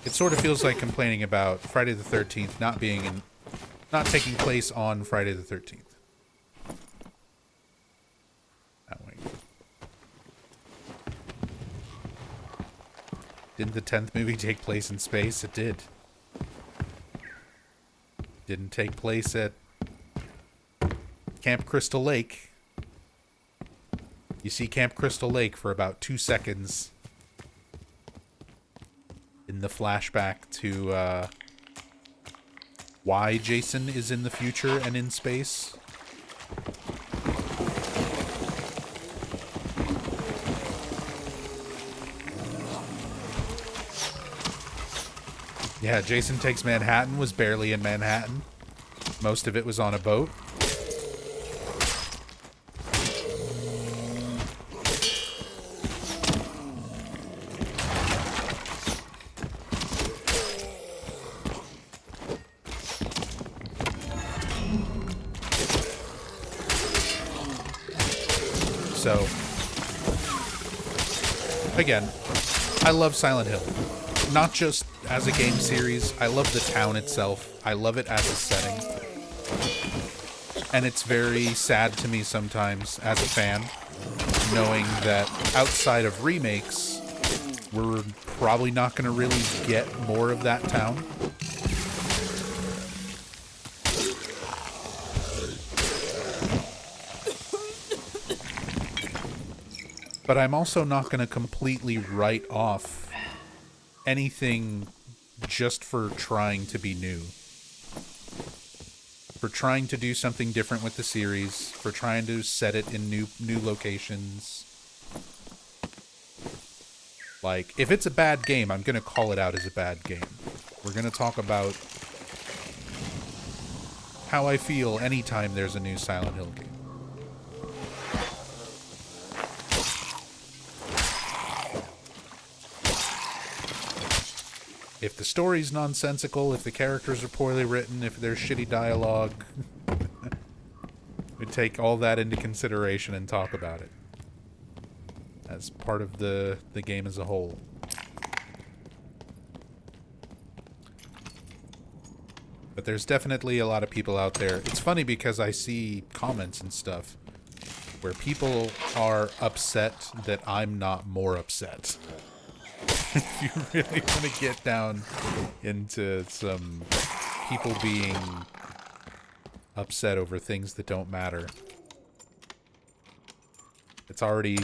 It sort of feels like complaining about Friday the 13th not taking place on Friday the 13th. That way. Didn't the 10th movie take place in space? It did. Didn't take place at Camp Crystal Lake. You see Camp Crystal Lake for about 2 seconds in the flashback to why Jason is in the future and in space. Yeah, Jason Takes Manhattan was barely in Manhattan. Most of it was on a boat. So, again, I love Silent Hill. Not just as a game series. I love the town itself. I love it as a setting. And it's very sad to me sometimes as a fan, knowing that outside of remakes, we're probably not going to really get more of that town. But I'm also not going to completely write off anything just for trying to be new. For trying to do something different with the series, for trying to set it in new locations. Like, if it's a bad game, I'm going to call it out as a bad game. We're going to talk about how I feel anytime there's a new Silent Hill game. If the story's nonsensical, if the characters are poorly written, if there's shitty dialogue, we take all that into consideration and talk about it as part of the game as a whole. But there's definitely a lot of people out there. It's funny because I see comments and stuff where people are upset that I'm not more upset. If you really want to get down into some people being upset over things that don't matter, it's already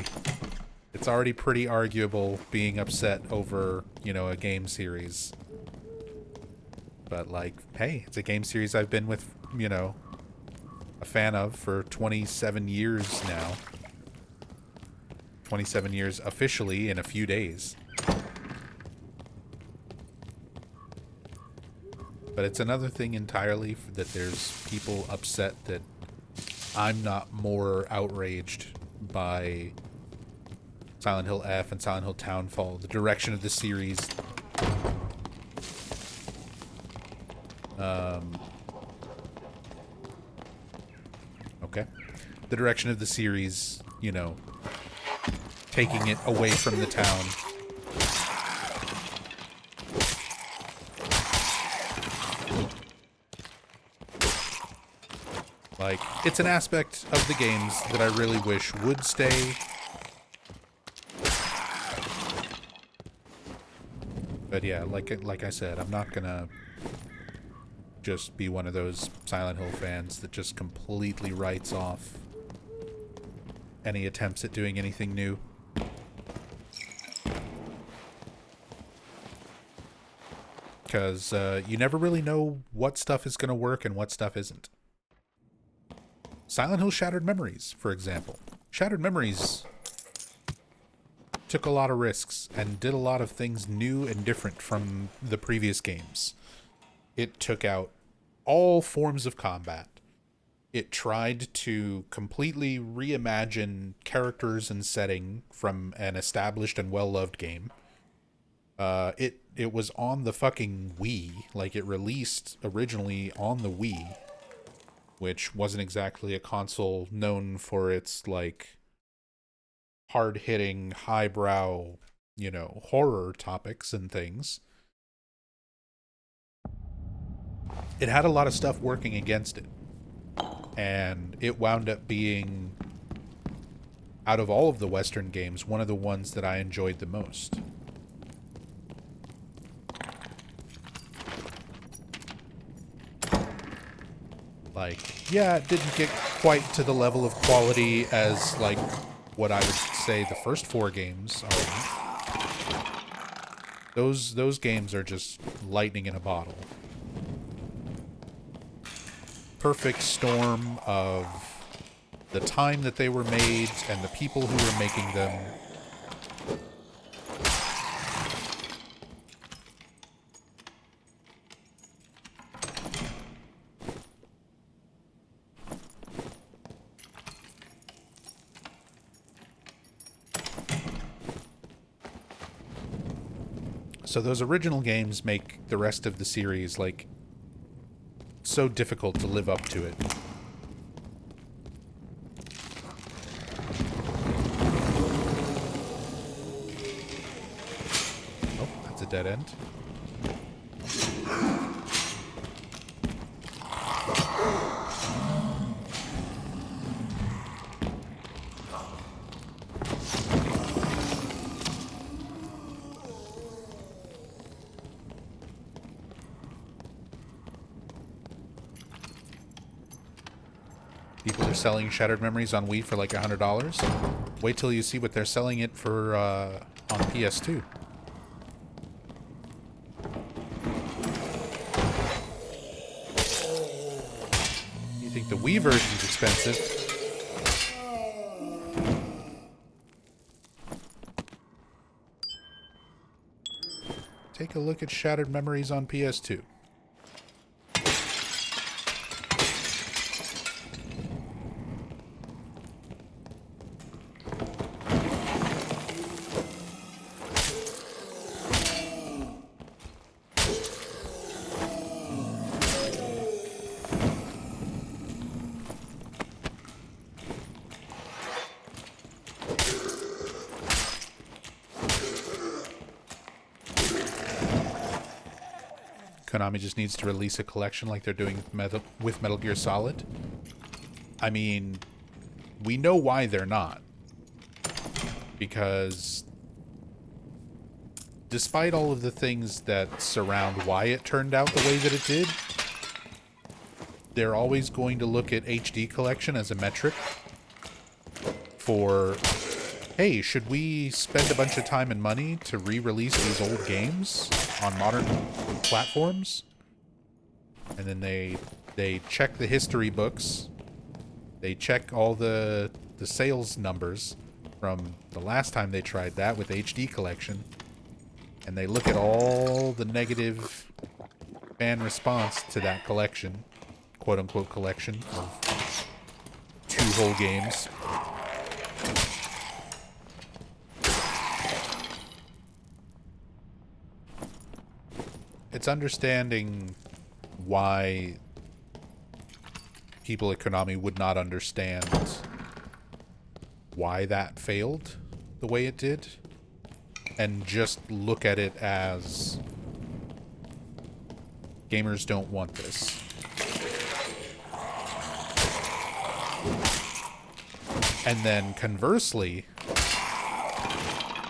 pretty arguable being upset over, you know, a game series. But like, hey, it's a game series I've been with, you know, a fan of for 27 years now. 27 years officially in a few days. But it's another thing entirely that there's people upset that I'm not more outraged by Silent Hill F and Silent Hill Townfall, the direction of the series. Okay. The direction of the series, you know, taking it away from the town. Like, it's an aspect of the games that I really wish would stay. But yeah, like I said, I'm not gonna just be one of those Silent Hill fans that just completely writes off any attempts at doing anything new. Because you never really know what stuff is going to work and what stuff isn't. Silent Hill Shattered Memories, for example. Shattered Memories took a lot of risks and did a lot of things new and different from the previous games. It took out all forms of combat. It tried to completely reimagine characters and setting from an established and well-loved game. It was on the fucking Wii. Like, it released originally on the Wii, which wasn't exactly a console known for its, like, hard-hitting, highbrow, you know, horror topics and things. It had a lot of stuff working against it. And it wound up being, out of all of the Western games, one of the ones that I enjoyed the most. Like, yeah, it didn't get quite to the level of quality as, like, what I would say the first 4 games are. Those games are just lightning in a bottle. Perfect storm of the time that they were made and the people who were making them. So those original games make the rest of the series, like, so difficult to live up to it. Oh, that's a dead end. People are selling Shattered Memories on Wii for like $100. Wait till you see what they're selling it for on PS2. You think the Wii version's expensive? Take a look at Shattered Memories on PS2. Konami just needs to release a collection like they're doing with Metal Gear Solid. I mean, we know why they're not. Because despite all of the things that surround why it turned out the way that it did, they're always going to look at HD collection as a metric for, hey, should we spend a bunch of time and money to re-release these old games on modern platforms? And then they check the history books. They check all the sales numbers from the last time they tried that with HD collection. And they look at all the negative fan response to that collection, quote-unquote collection of 2 whole games. It's understanding why people at Konami would not understand why that failed the way it did, and just look at it as gamers don't want this. And then conversely,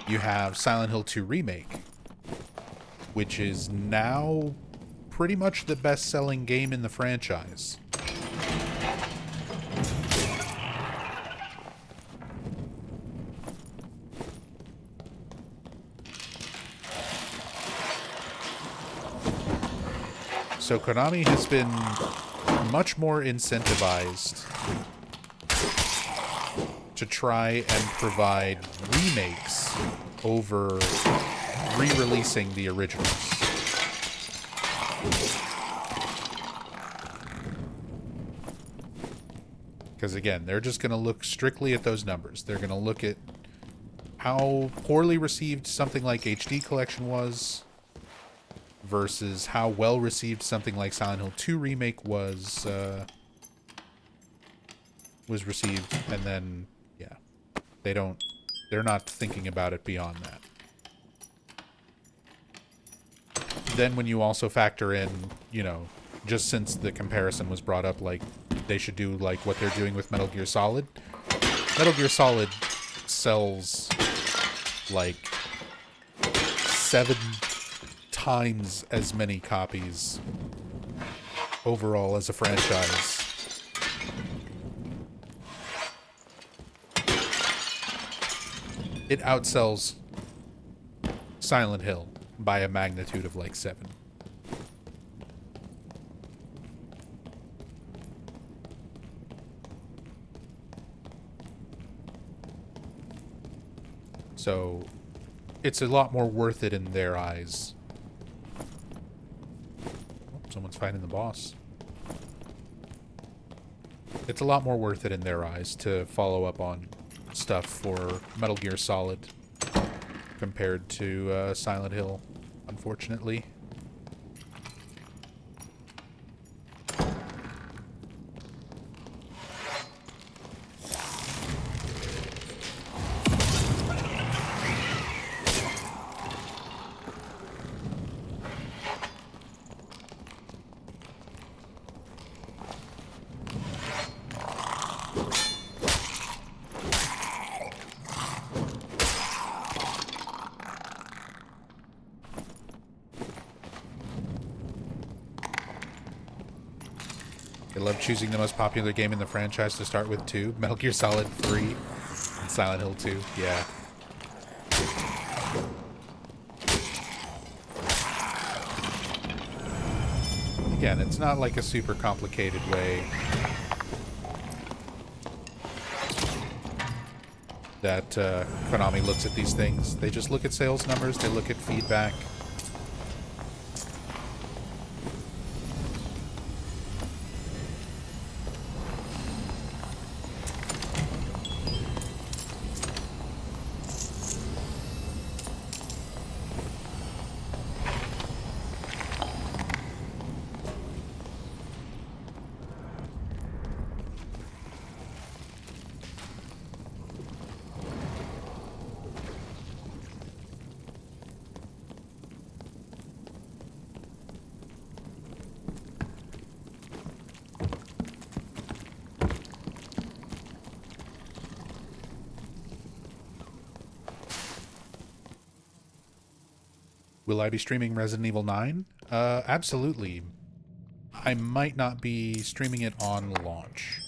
you have Silent Hill 2 Remake, which is now pretty much the best-selling game in the franchise. So Konami has been much more incentivized to try and provide remakes over re-releasing the originals. Because again, they're just going to look strictly at those numbers. They're going to look at how poorly received something like HD Collection was versus how well received something like Silent Hill 2 Remake was received, and then yeah, they're not thinking about it beyond that. Then when you also factor in, you know, just since the comparison was brought up, like they should do like what they're doing with Metal Gear Solid. Metal Gear Solid sells like 7 times as many copies overall as a franchise. It outsells Silent Hill by a magnitude of like 7. So it's a lot more worth it in their eyes. Oh, someone's fighting the boss. It's a lot more worth it in their eyes to follow up on stuff for Metal Gear Solid compared to Silent Hill, unfortunately. I love choosing the most popular game in the franchise to start with too. Metal Gear Solid 3 and Silent Hill 2. Yeah. Again, it's not like a super complicated way that Konami looks at these things. They just look at sales numbers, they look at feedback. Will I be streaming Resident Evil 9? Absolutely. I might not be streaming it on launch.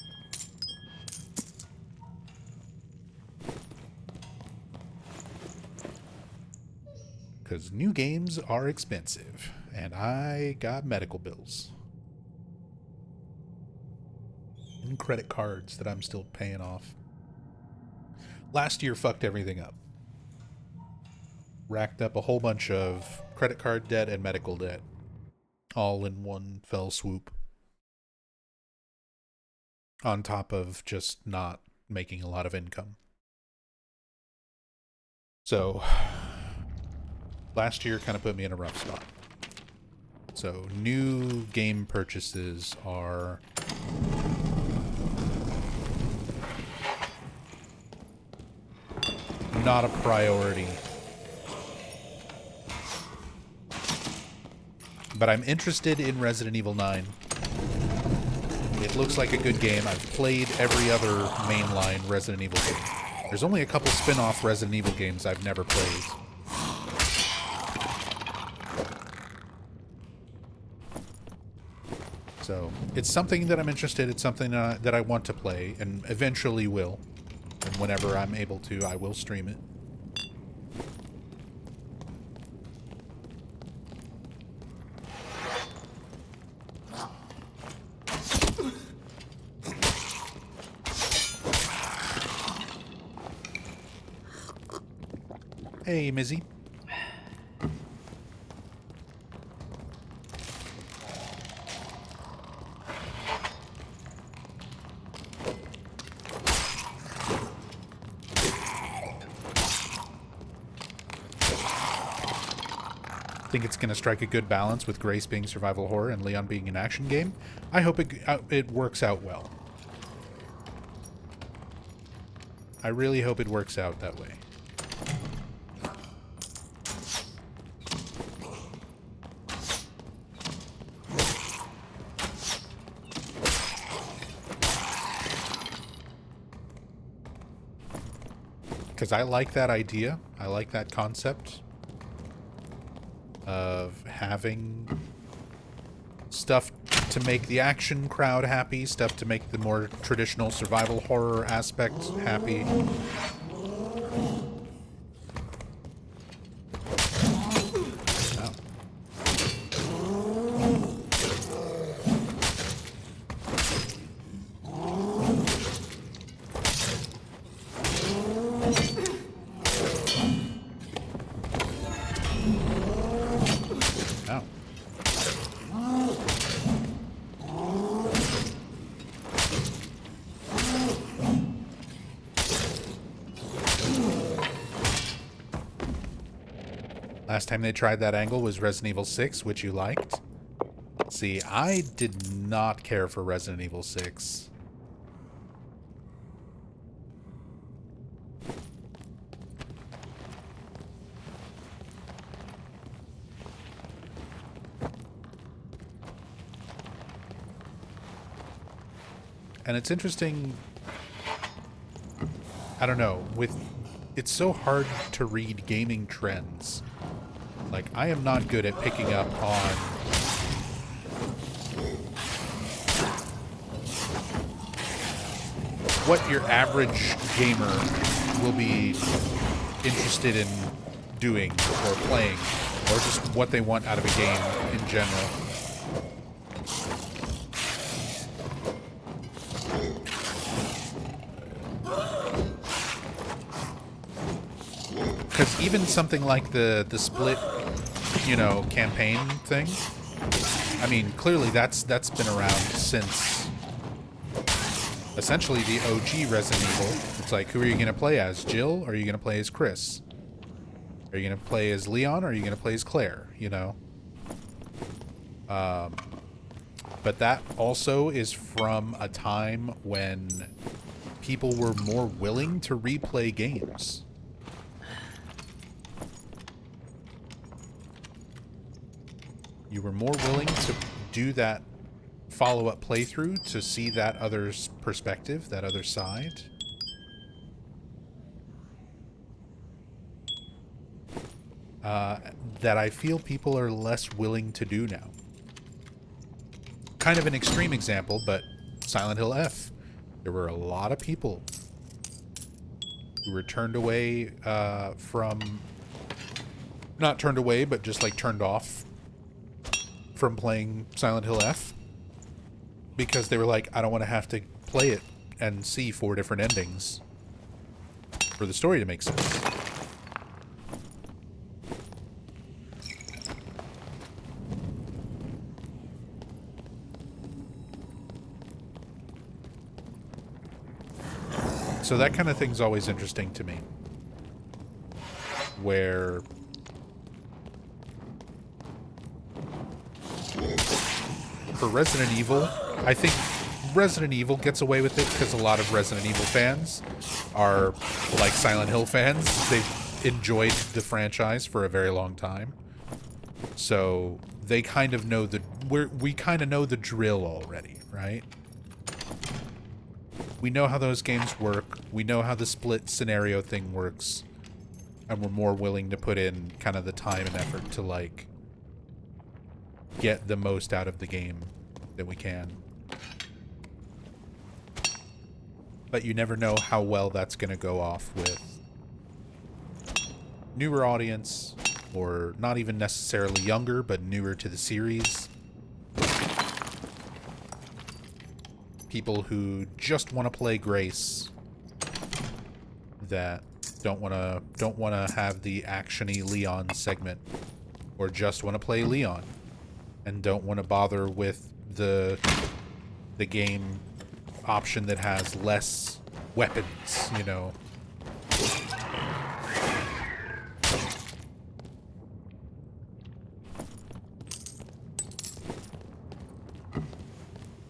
Because new games are expensive, and I got medical bills. And credit cards that I'm still paying off. Last year fucked everything up. Racked up a whole bunch of credit card debt and medical debt, all in one fell swoop, on top of just not making a lot of income. So last year kind of put me in a rough spot. So new game purchases are not a priority. But I'm interested in Resident Evil 9. It looks like a good game. I've played every other mainline Resident Evil game. There's only a couple spin-off Resident Evil games I've never played. So, it's something that I'm interested in. It's something that I want to play, and eventually will. And whenever I'm able to, I will stream it. Hey, Mizzy. I think it's going to strike a good balance with Grace being survival horror and Leon being an action game. I hope it works out well. I really hope it works out that way. Because I like that idea. I like that concept of having stuff to make the action crowd happy, stuff to make the more traditional survival horror aspect happy. Last time they tried that angle was Resident Evil 6, which you liked. See, I did not care for Resident Evil 6. And it's interesting, I don't know, it's so hard to read gaming trends. Like, I am not good at picking up on what your average gamer will be interested in doing or playing, or just what they want out of a game in general. Because even something like the split, you know, campaign thing, I mean, clearly that's been around since essentially the OG Resident Evil. It's like, who are you going to play as? Jill? Or are you going to play as Chris? Are you going to play as Leon? Or are you going to play as Claire? You know? But that also is from a time when people were more willing to replay games. You were more willing to do that follow-up playthrough to see that other's perspective, that other side. That I feel people are less willing to do now. Kind of an extreme example, but Silent Hill F. There were a lot of people who were turned away from... Not turned away, but just like turned off from playing Silent Hill F. Because they were like, I don't want to have to play it and see 4 different endings for the story to make sense. So that kind of thing's always interesting to me. Where for Resident Evil, I think Resident Evil gets away with it because a lot of Resident Evil fans are like Silent Hill fans. They've enjoyed the franchise for a very long time. So they kind of know we kind of know the drill already, right? We know how those games work. We know how the split scenario thing works. And we're more willing to put in kind of the time and effort to, like, get the most out of the game that we can. But you never know how well that's going to go off with newer audience, or not even necessarily younger, but newer to the series. People who just want to play Grace, that don't want to have the actiony Leon segment, or just want to play Leon and don't want to bother with the game option that has less weapons, you know.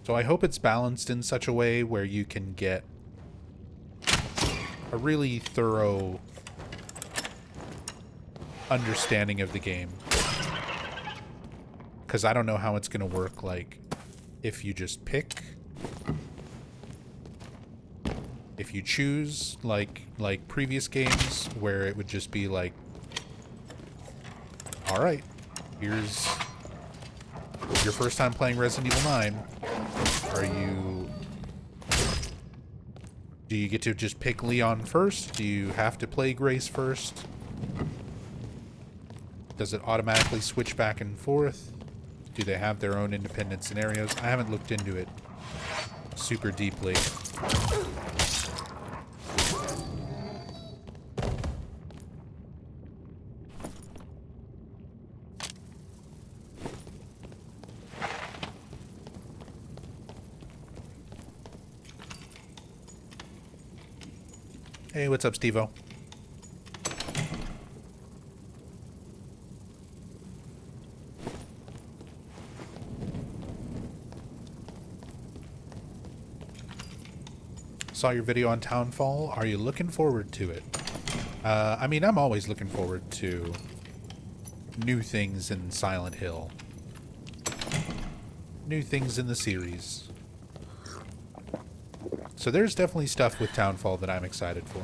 So I hope it's balanced in such a way where you can get a really thorough understanding of the game. Because I don't know how it's going to work, like, if you just pick. If you choose, like previous games, where it would just be like, alright, here's your first time playing Resident Evil 9. Do you get to just pick Leon first? Do you have to play Grace first? Does it automatically switch back and forth? Do they have their own independent scenarios? I haven't looked into it super deeply. Hey, what's up, Steve-O? Saw your video on Townfall. Are you looking forward to it? I mean, I'm always looking forward to new things in Silent Hill. New things in the series. So there's definitely stuff with Townfall that I'm excited for.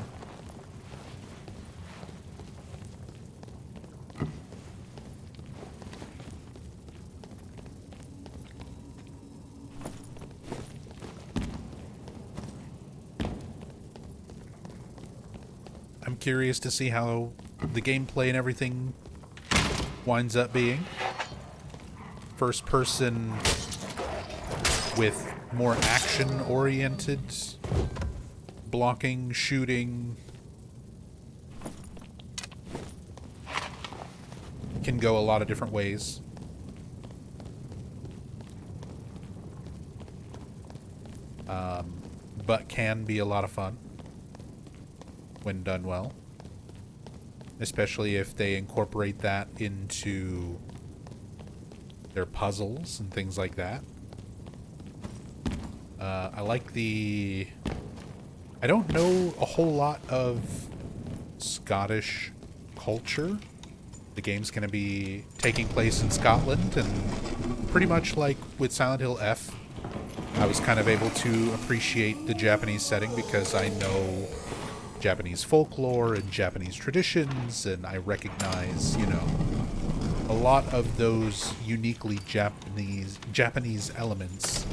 I'm curious to see how the gameplay and everything winds up being. First person with more action-oriented blocking, shooting. Can go a lot of different ways. But can be a lot of fun when done well. Especially if they incorporate that into their puzzles and things like that. I like the... I don't know a whole lot of Scottish culture. The game's going to be taking place in Scotland, and pretty much like with Silent Hill F, I was kind of able to appreciate the Japanese setting because I know Japanese folklore and Japanese traditions, and I recognize, you know, a lot of those uniquely Japanese elements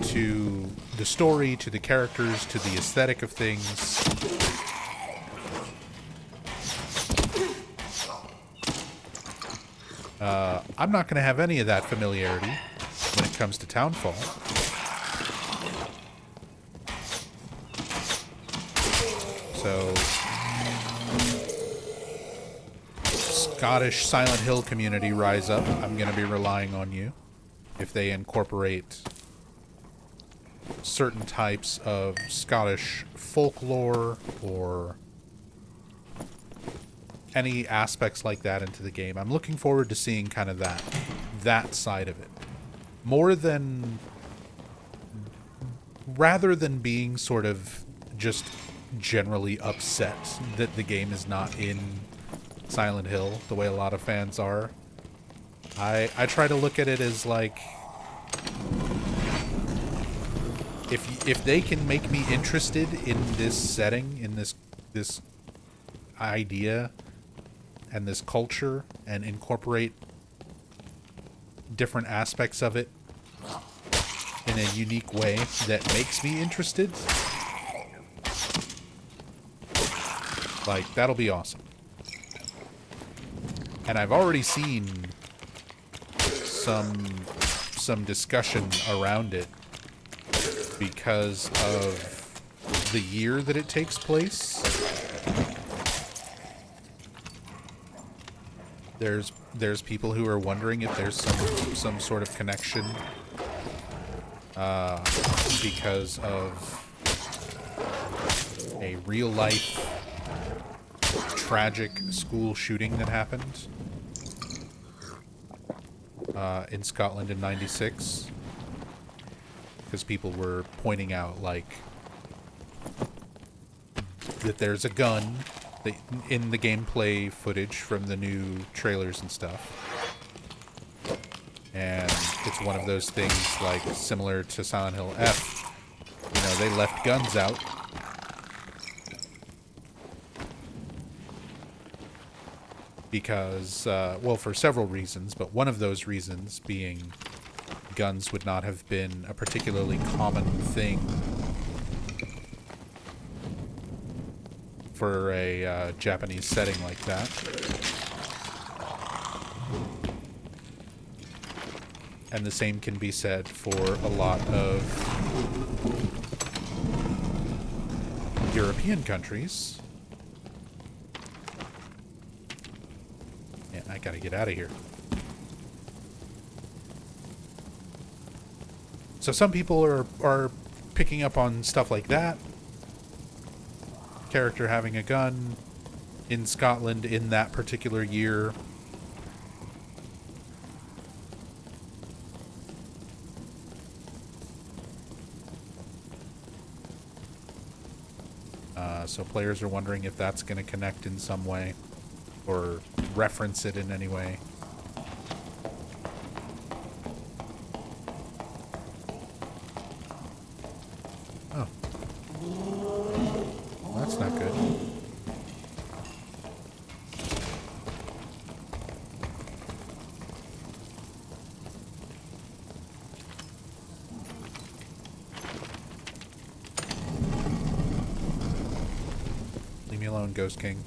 to the story, to the characters, to the aesthetic of things. I'm not going to have any of that familiarity when it comes to Townfall. So, Scottish Silent Hill community, rise up. I'm going to be relying on you if they incorporate certain types of Scottish folklore or any aspects like that into the game. I'm looking forward to seeing kind of that side of it. More than rather than being sort of just generally upset that the game is not in Silent Hill the way a lot of fans are, I try to look at it as like, if they can make me interested in this setting, in this idea and this culture, and incorporate different aspects of it in a unique way that makes me interested, like, that'll be awesome. And I've already seen some discussion around it because of the year that it takes place. There's people who are wondering if there's some sort of connection because of a real life tragic school shooting that happened in Scotland in '96, because people were pointing out like that there's a gun in the gameplay footage from the new trailers and stuff, and it's one of those things like similar to Silent Hill F. You know, they left guns out because, well, for several reasons, but one of those reasons being guns would not have been a particularly common thing for a Japanese setting like that. And the same can be said for a lot of European countries. Man, I gotta get out of here. So some people are picking up on stuff like that. Character having a gun in Scotland in that particular year. So players are wondering if that's going to connect in some way or reference it in any way. Oh. Well, that's not good. Leave me alone, Ghost King.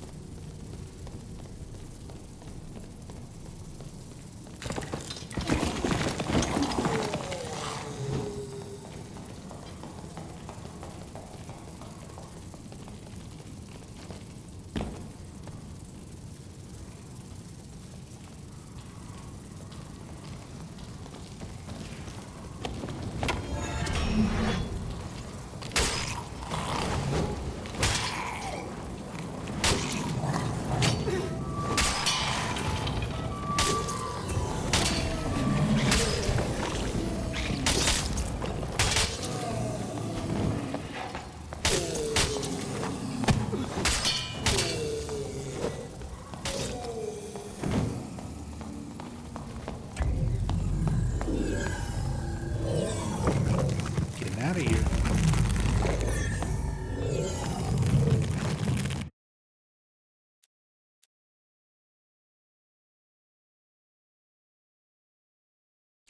Getting out of here.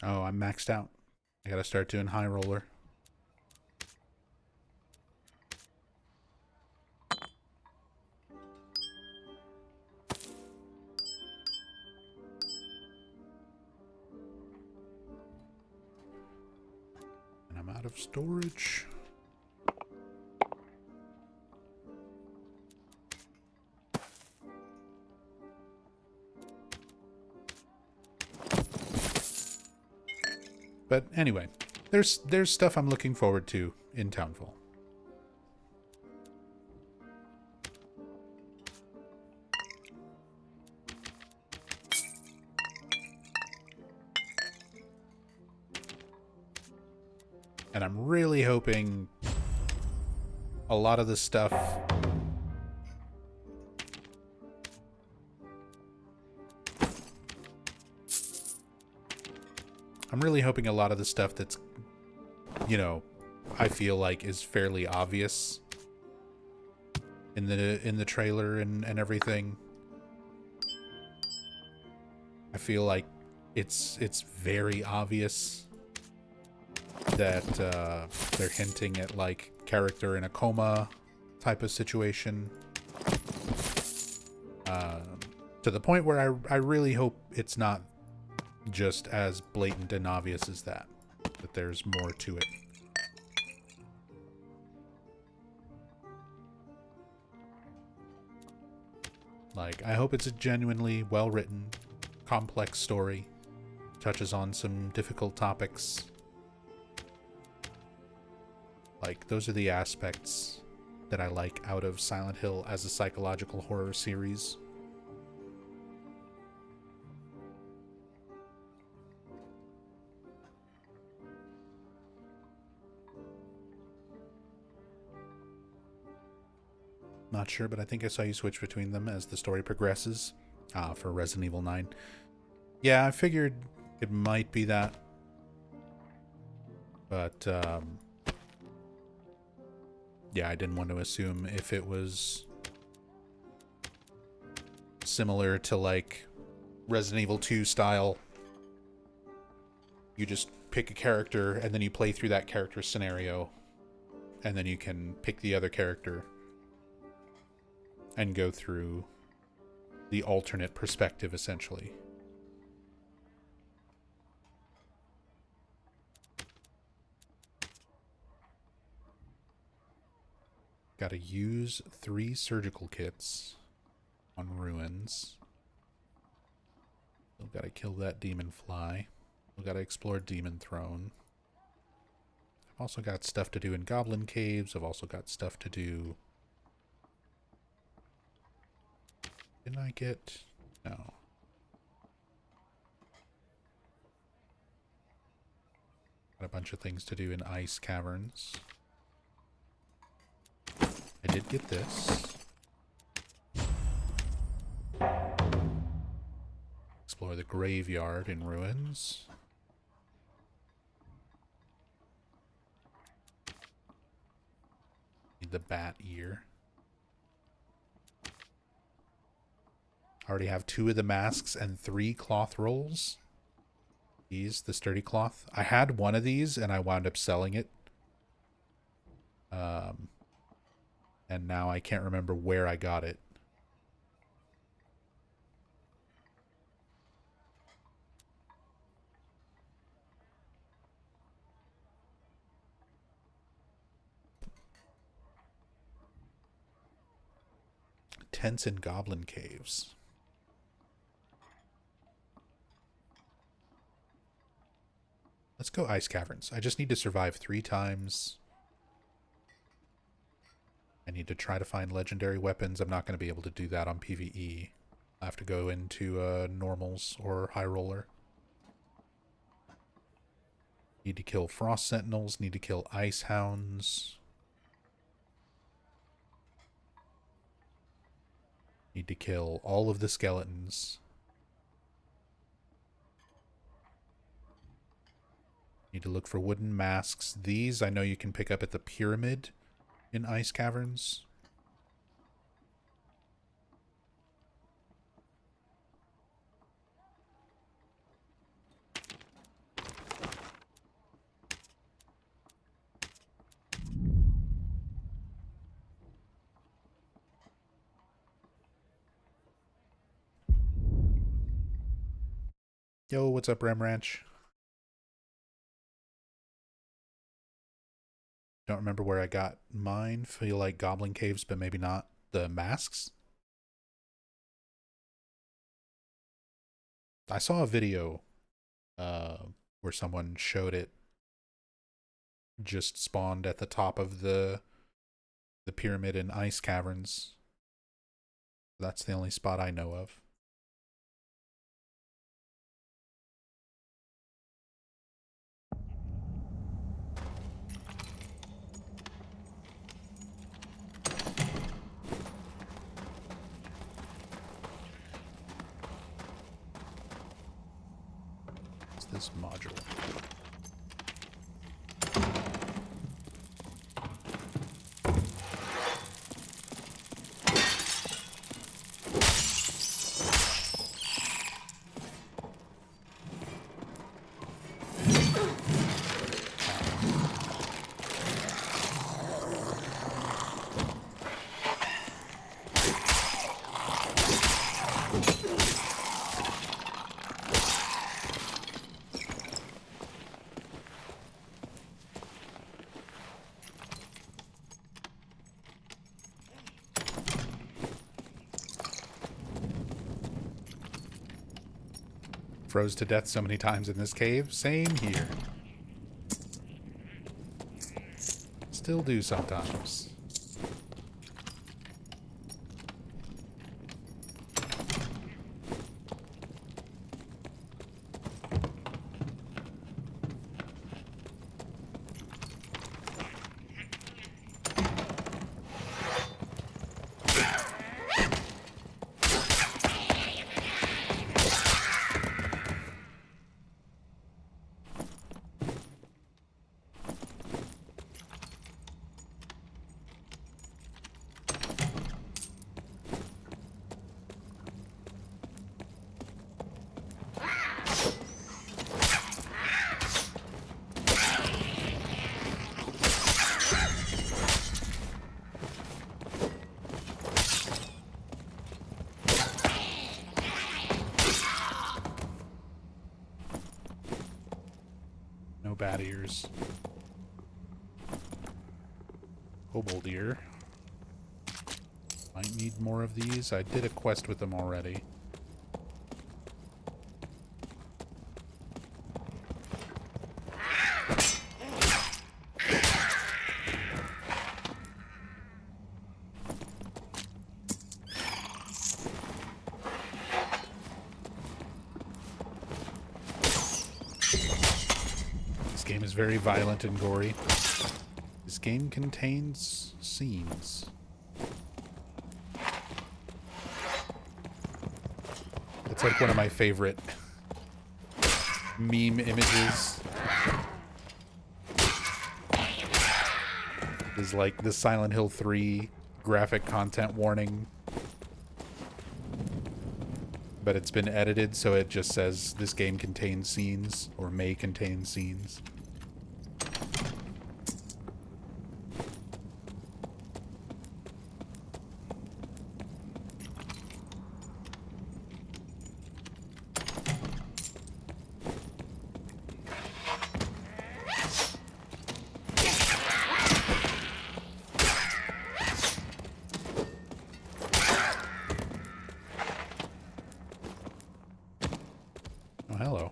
Oh, I'm maxed out. I gotta start doing high roller. And I'm out of storage. But anyway, there's stuff I'm looking forward to in Townfall. And I'm really hoping a lot of the stuff... I'm really hoping a lot of the stuff that's, you know, I feel like is fairly obvious in the trailer and everything. I feel like it's very obvious that they're hinting at like character in a coma type of situation. To the point where I really hope it's not just as blatant and obvious as that there's more to it. Like, I hope it's a genuinely well-written, complex story, touches on some difficult topics. Like, those are the aspects that I like out of Silent Hill as a psychological horror series. Not sure, but I think I saw you switch between them as the story progresses. For Resident Evil 9. Yeah, I figured it might be that. But, yeah, I didn't want to assume if it was similar to, like, Resident Evil 2 style. You just pick a character, and then you play through that character's scenario. And then you can pick the other character and go through the alternate perspective, essentially. Gotta use 3 surgical kits on ruins. Still gotta kill that demon fly. Still gotta explore Demon Throne. I've also got stuff to do in Goblin Caves. I've also got stuff to do... Didn't I get... No. Got a bunch of things to do in Ice Caverns. I did get this. Explore the graveyard in ruins. Need the bat ear. I already have 2 of the masks and 3 cloth rolls. These, the sturdy cloth. I had one of these and I wound up selling it. And now I can't remember where I got it. Tents in Goblin Caves. Let's go Ice Caverns. I just need to survive 3 times. I need to try to find legendary weapons. I'm not going to be able to do that on PvE. I have to go into normals or high roller. Need to kill frost sentinels. Need to kill ice hounds. Need to kill all of the skeletons. Need to look for wooden masks. These I know you can pick up at the pyramid in Ice Caverns. Yo, what's up, Rem Ranch? Don't remember where I got mine. Feel like Goblin Caves, but maybe not. The masks? I saw a video where someone showed it just spawned at the top of the pyramid in Ice Caverns. That's the only spot I know of. this module? Froze to death so many times in this cave. Same here. Still do sometimes. No bat ears. Kobold ear. Might need more of these. I did a quest with them already. This game is very violent and gory. This game contains scenes. It's like one of my favorite meme images. Is like the Silent Hill 3 graphic content warning. But it's been edited so it just says this game contains scenes or may contain scenes. Oh, hello.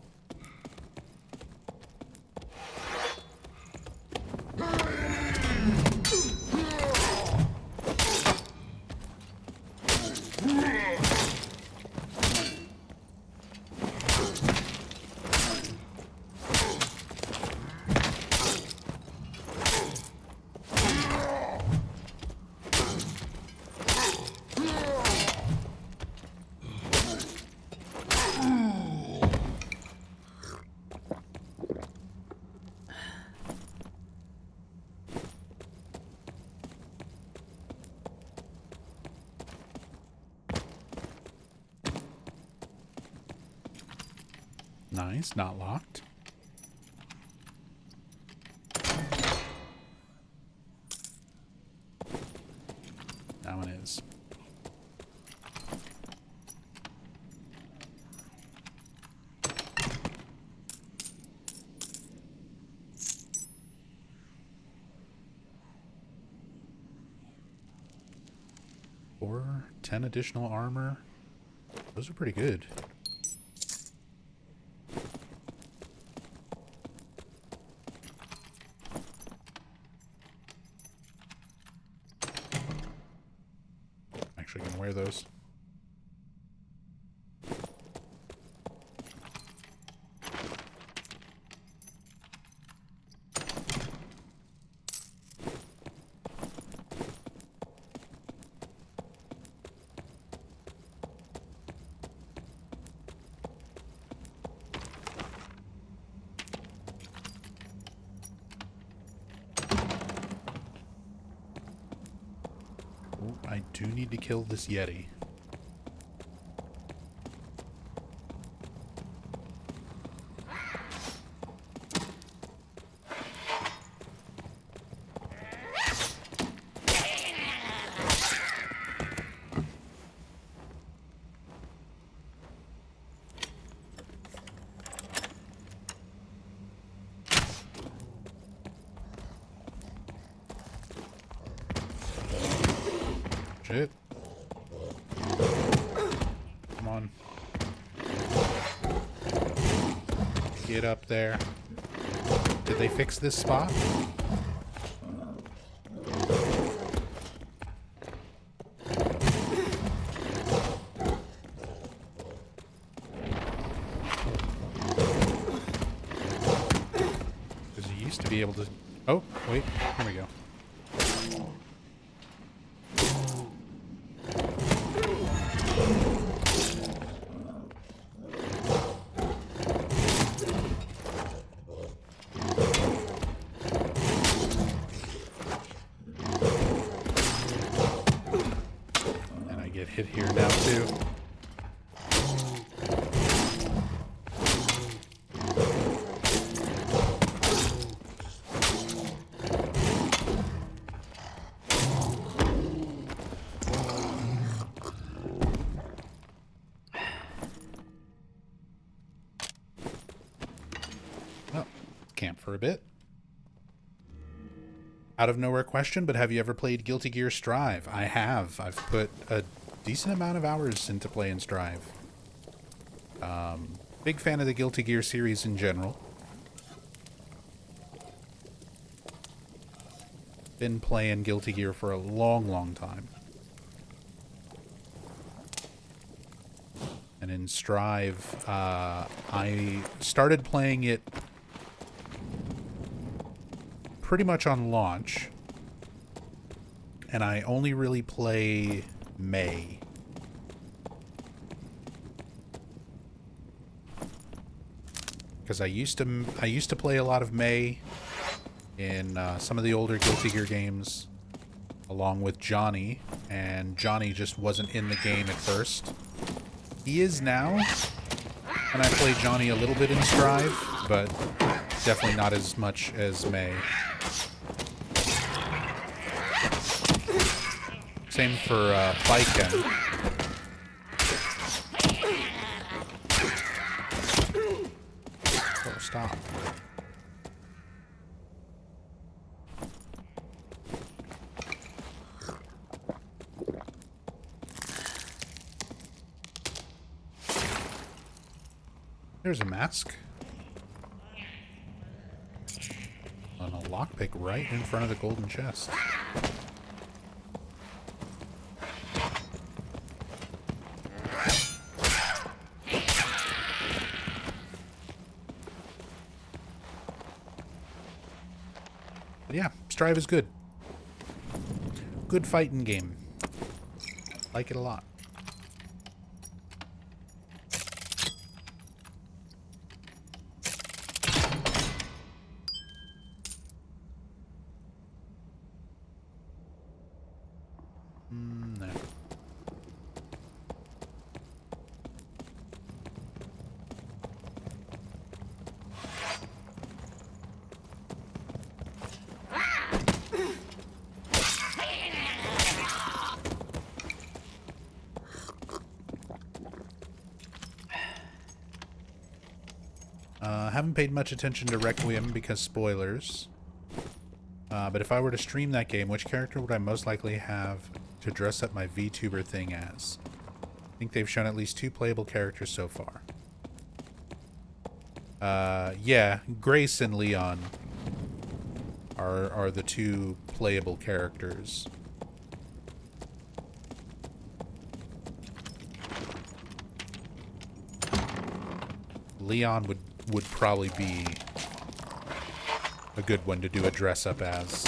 Nice, not locked. That one is. Or 10 additional armor. Those are pretty good. Actually gonna wear those. Oh, I do need to kill this Yeti. Shit. Come on. Get up there. Did they fix this spot? Because you used to be able to... Oh, wait. Here we go. Hit here now too. Well, camp for a bit. Out of nowhere question, but have you ever played Guilty Gear Strive? I have. I've put a decent amount of hours into playing Strive. Big fan of the Guilty Gear series in general. Been playing Guilty Gear for a long, long time. And in Strive, I started playing it pretty much on launch. And I only really play May. Because I used to play a lot of May in some of the older Guilty Gear games, along with Johnny, and Johnny just wasn't in the game at first. He is now, and I play Johnny a little bit in Strive, but definitely not as much as May. Same for Baiken. Oh, stop. There's a mask. And a lockpick right in front of the golden chest. But yeah, Strive is good. Good fighting game. Like it a lot. No. Haven't paid much attention to Requiem because spoilers. But if I were to stream that game, which character would I most likely have to dress up my VTuber thing as? I think they've shown at least 2 playable characters so far. Yeah, Grace and Leon are the 2 playable characters. Leon would probably be a good one to do a dress up as.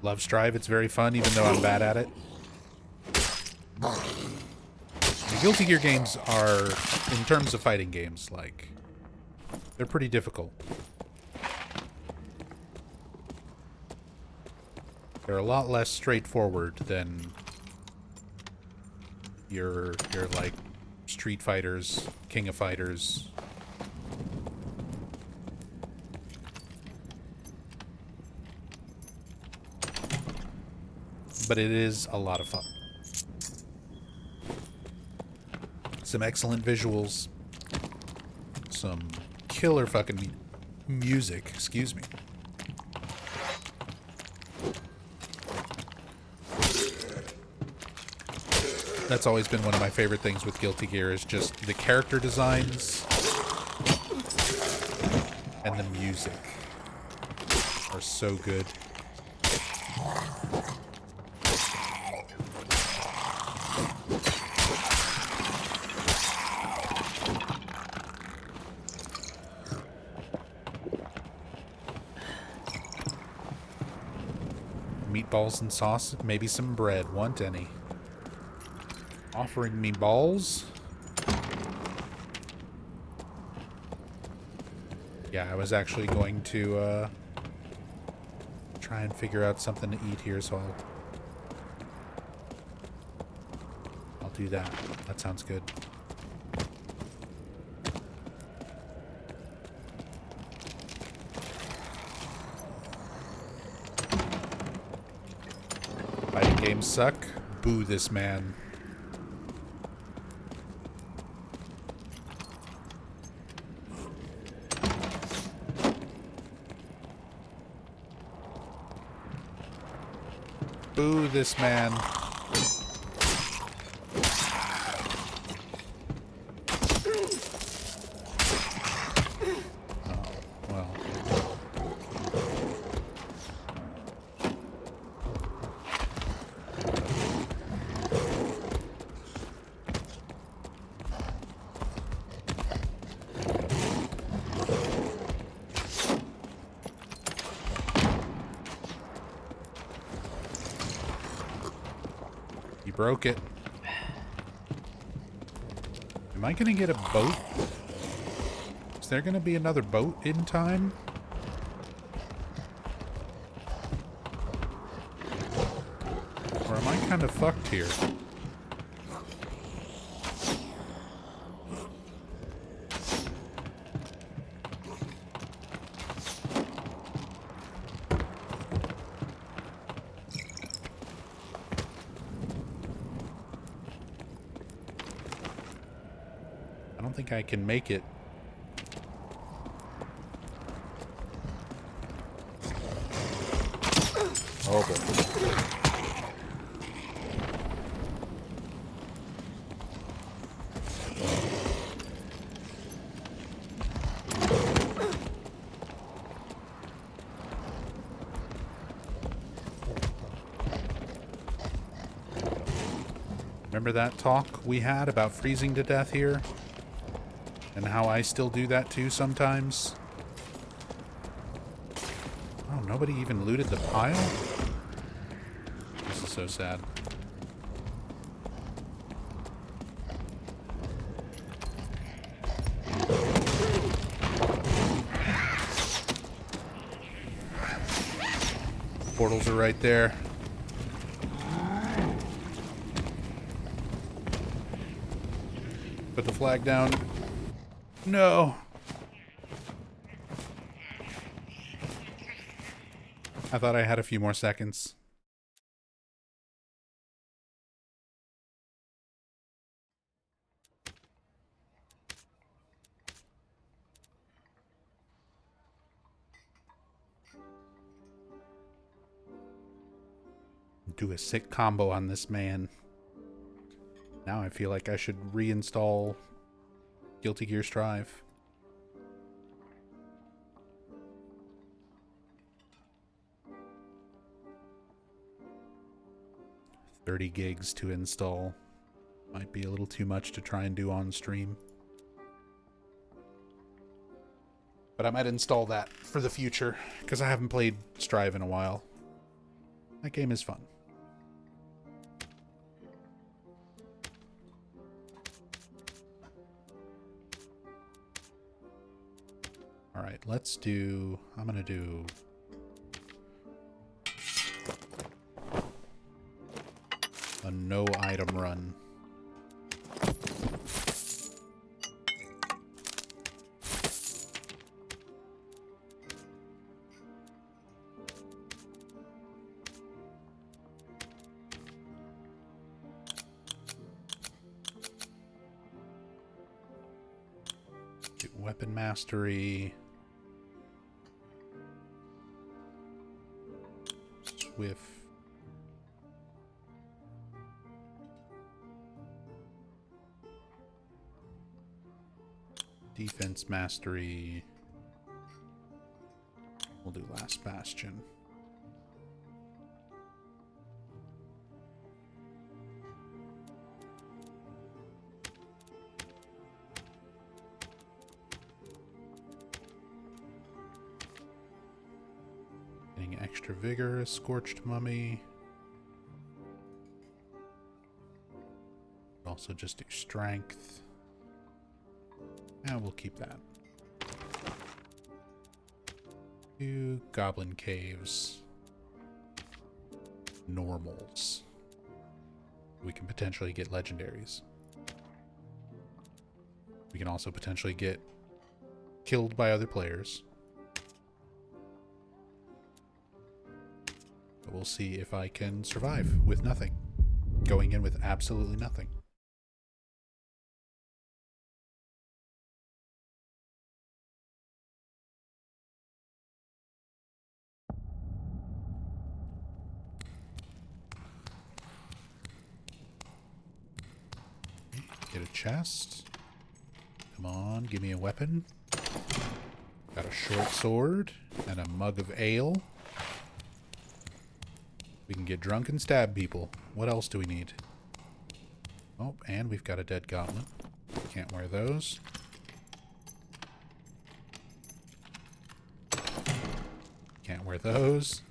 Love Strive, it's very fun, even though I'm bad at it. The Guilty Gear games are, in terms of fighting games, like, they're pretty difficult. They're a lot less straightforward than your like Street Fighters, King of Fighters. But it is a lot of fun. Some excellent visuals. Some killer fucking music, excuse me. That's always been one of my favorite things with Guilty Gear, is just the character designs and the music are so good. Meatballs and sauce, maybe some bread. Want any? Offering me balls? Yeah, I was actually going to try and figure out something to eat here, so I'll do that. That sounds good. Fighting games suck. Boo this man. Boo this man. Oh, well. You broke it. Am I gonna get a boat? Is there gonna be another boat in time? Or am I kind of fucked here? I don't think I can make it. Oh boy. Remember that talk we had about freezing to death here? And how I still do that too sometimes? Oh, nobody even looted the pile? This is so sad. Portals are right there. Put the flag down. No. I thought I had a few more seconds. Do a sick combo on this man. Now I feel like I should reinstall Guilty Gear Strive. $30 gigs to install. Might be a little too much to try and do on stream. But I might install that for the future, because I haven't played Strive in a while. That game is fun. All right, let's do... I'm going to do... a no item run. Get weapon mastery. Swift. Defense mastery. We'll do last bastion. Getting extra vigor, scorched mummy. Also just do strength. And we'll keep that. 2 goblin caves. Normals. We can potentially get legendaries. We can also potentially get killed by other players. But we'll see if I can survive with nothing. Going in with absolutely nothing. Get a chest. Come on, give me a weapon. Got a short sword and a mug of ale. We can get drunk and stab people. What else do we need? Oh, and we've got a dead goblin. Can't wear those. Can't wear those.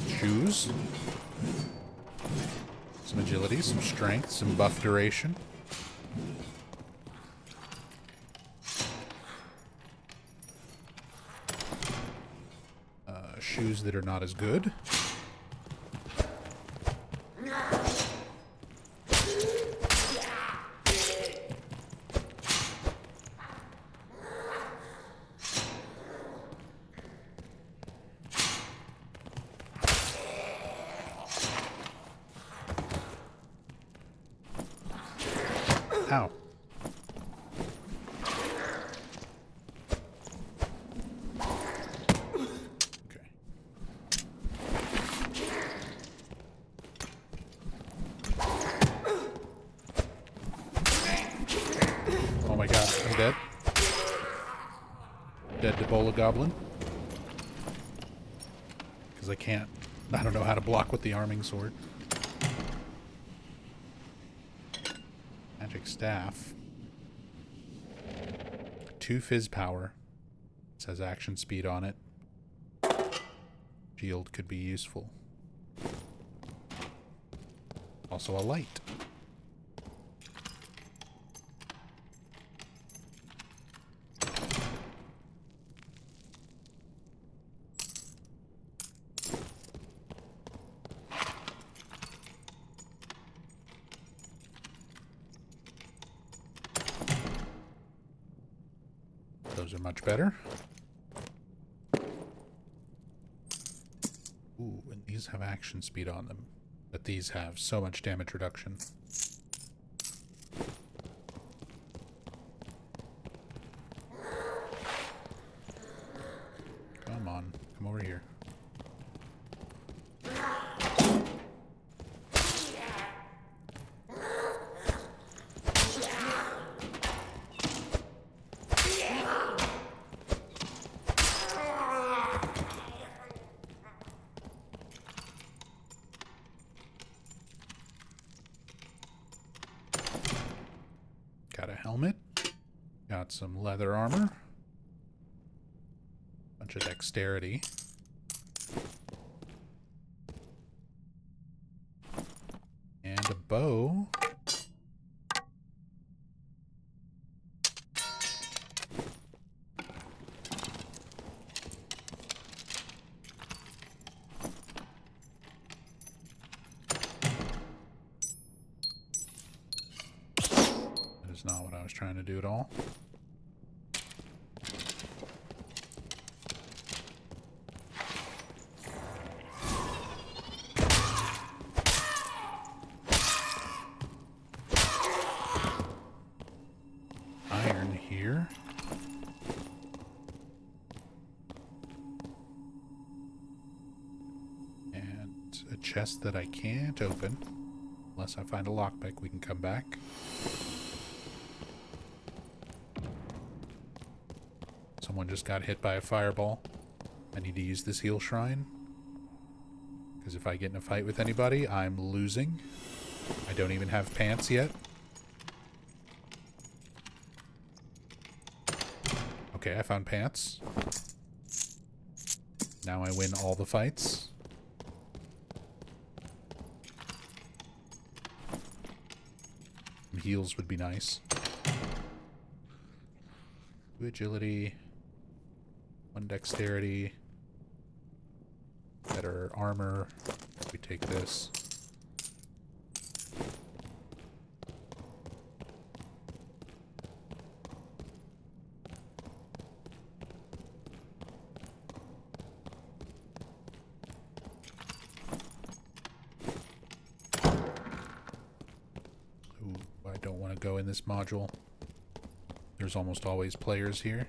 Shoes. Some agility, some strength, some buff duration. Shoes that are not as good. Ow. Okay. Oh my god, I'm dead. Dead to Bola Goblin. Because I don't know how to block with the arming sword. Magic staff. 2 fizz power. It says action speed on it. Shield could be useful. Also a light. Those are much better. Ooh, and these have action speed on them. But these have so much damage reduction. Come on, come over here. Got some leather armor. Bunch of dexterity. And a bow. That is not what I was trying to do at all. Iron here. And a chest that I can't open. Unless I find a lockpick, we can come back. Someone just got hit by a fireball. I need to use this heal shrine. Because if I get in a fight with anybody, I'm losing. I don't even have pants yet. Okay, I found pants. Now I win all the fights. Some heals would be nice. 2 agility. 1 dexterity. Better armor. We take this. Ooh, I don't want to go in this module. There's almost always players here.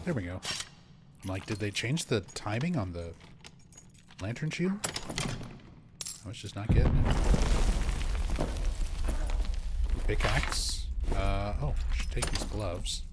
There we go. I'm like, did they change the timing on the lantern shield? I was just not getting it. Pickaxe. Oh, I should take these gloves.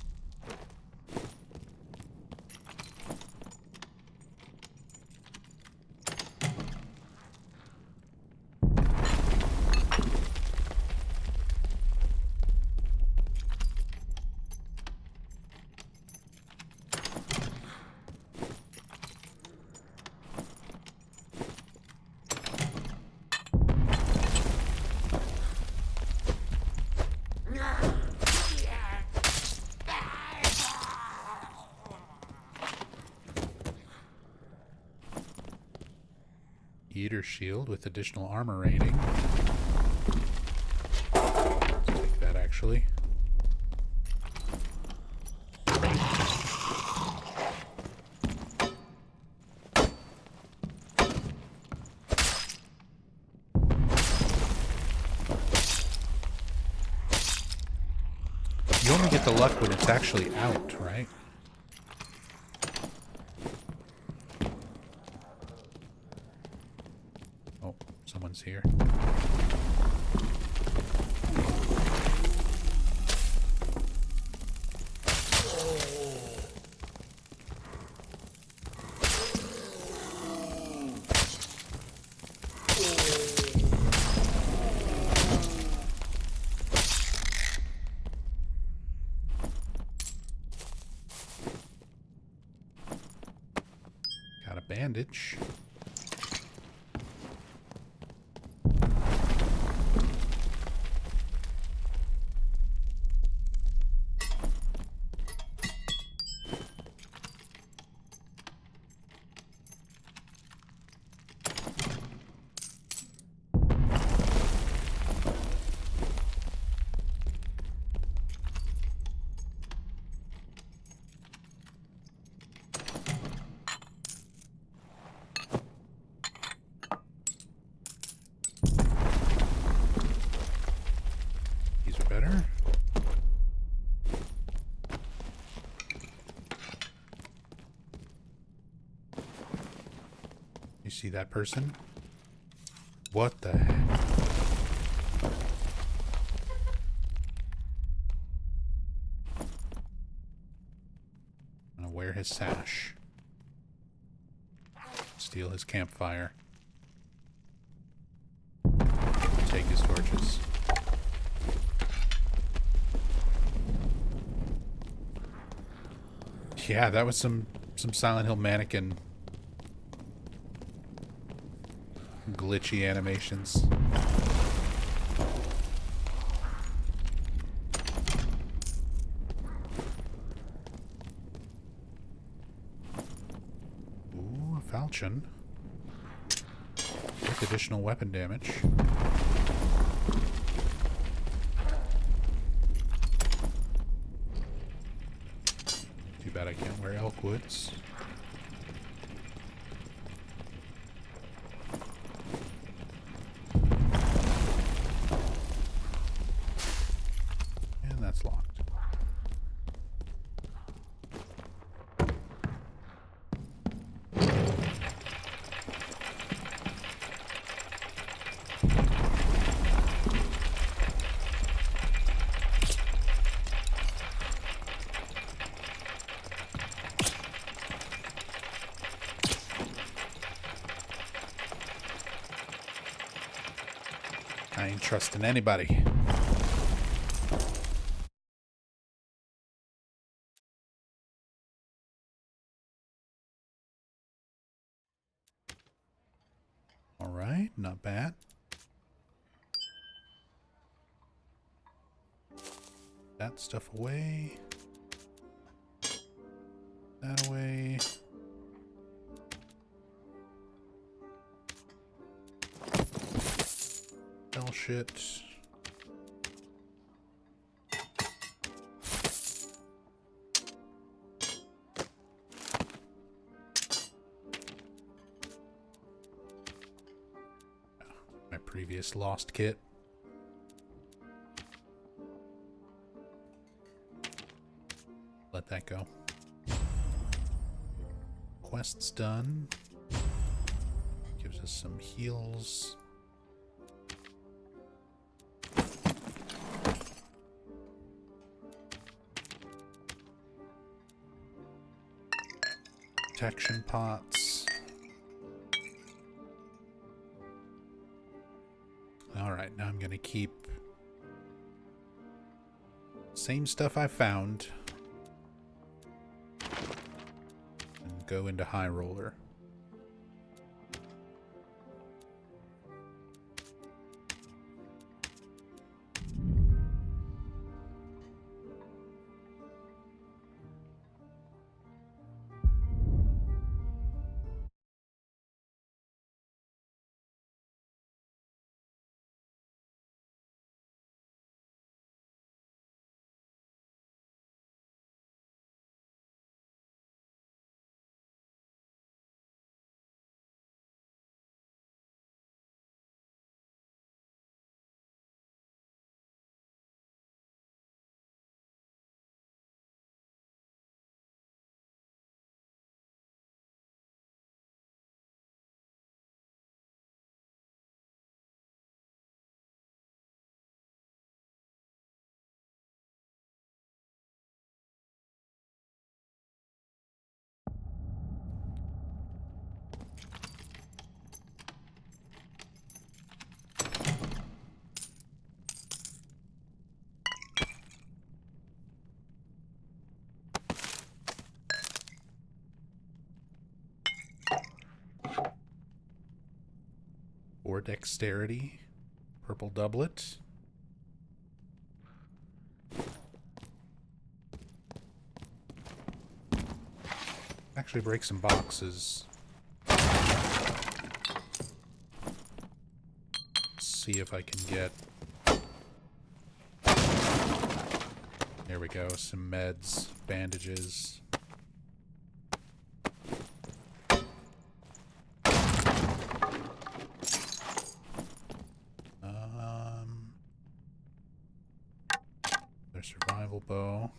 Eater shield with additional armor rating. Take that actually. You only get the luck when it's actually out, right? Oh, someone's here. Got a bandage. You see that person? What the heck? I'm gonna wear his sash. Steal his campfire. Take his torches. Yeah, that was some Silent Hill mannequin glitchy animations. Ooh, a falchion. With additional weapon damage. Too bad I can't wear elk woods. And that's locked. I ain't trusting anybody. Alright, not bad. That stuff away. That away. Hell shit. My previous lost kit. Let that go. Quest's done. Gives us some heals. Protection pots. Alright, now I'm gonna keep same stuff I found and go into High Roller. Or dexterity. Purple doublet. Actually break some boxes. See if I can get... There we go, some meds, bandages. Their survival bow.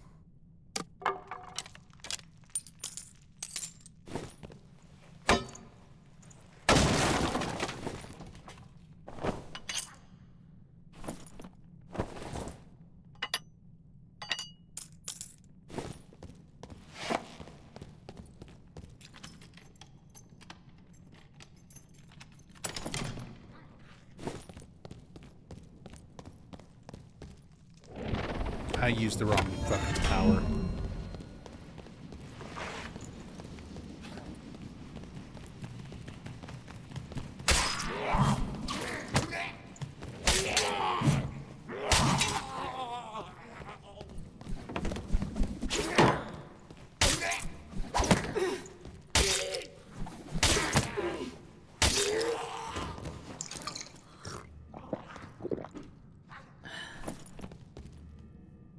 I used the wrong fucking power.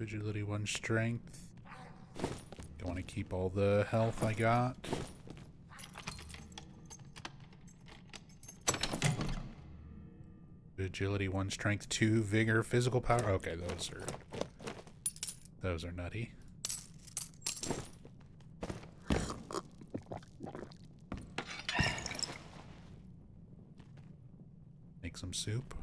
Agility 1 strength. Don't want to keep all the health I got. Agility 1 strength 2 vigor physical power. Okay, those are nutty. Make some soup.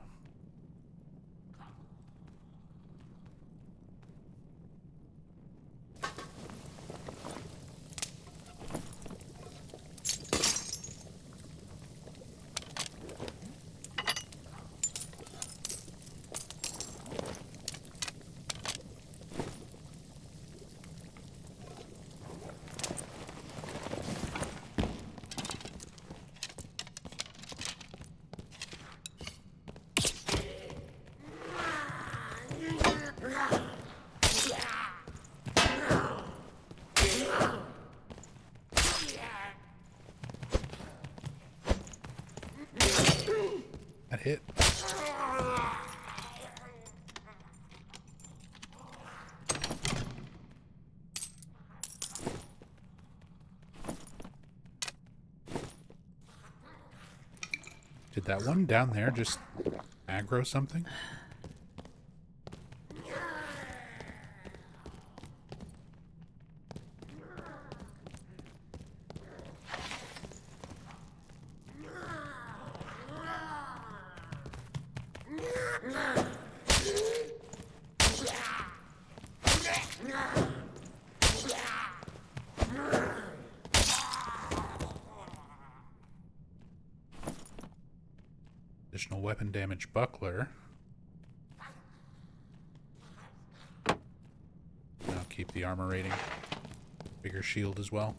That hit. Did that one down there just aggro something? Additional weapon damage buckler. I'll keep the armor rating. Bigger shield as well.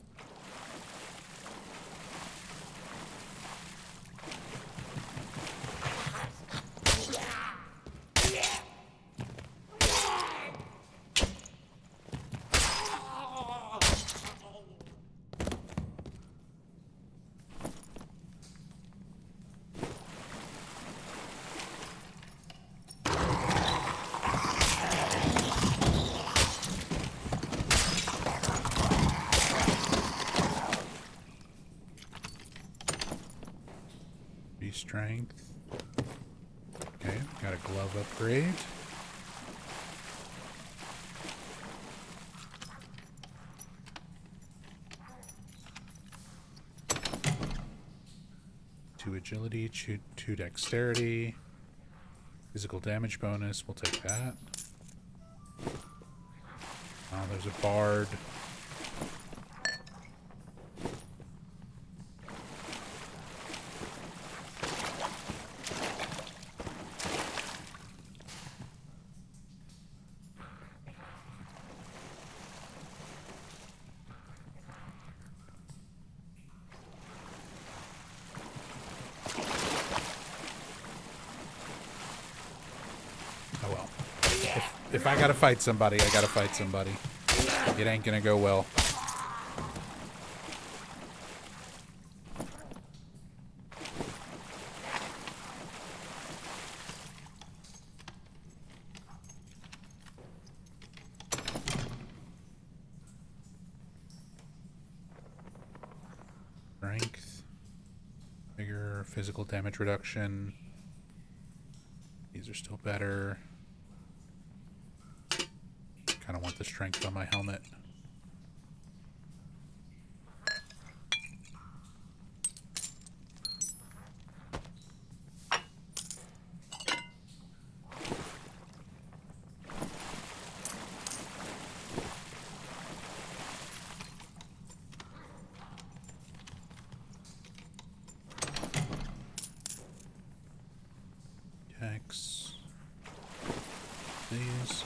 Strength. Okay, got a glove upgrade. Two agility, two dexterity. Physical damage bonus, we'll take that. Oh, there's a bard. If I gotta fight somebody, I gotta fight somebody. It ain't gonna go well. Strength. Bigger physical damage reduction. These are still better. Kind of want the strength on my helmet. Dex. These.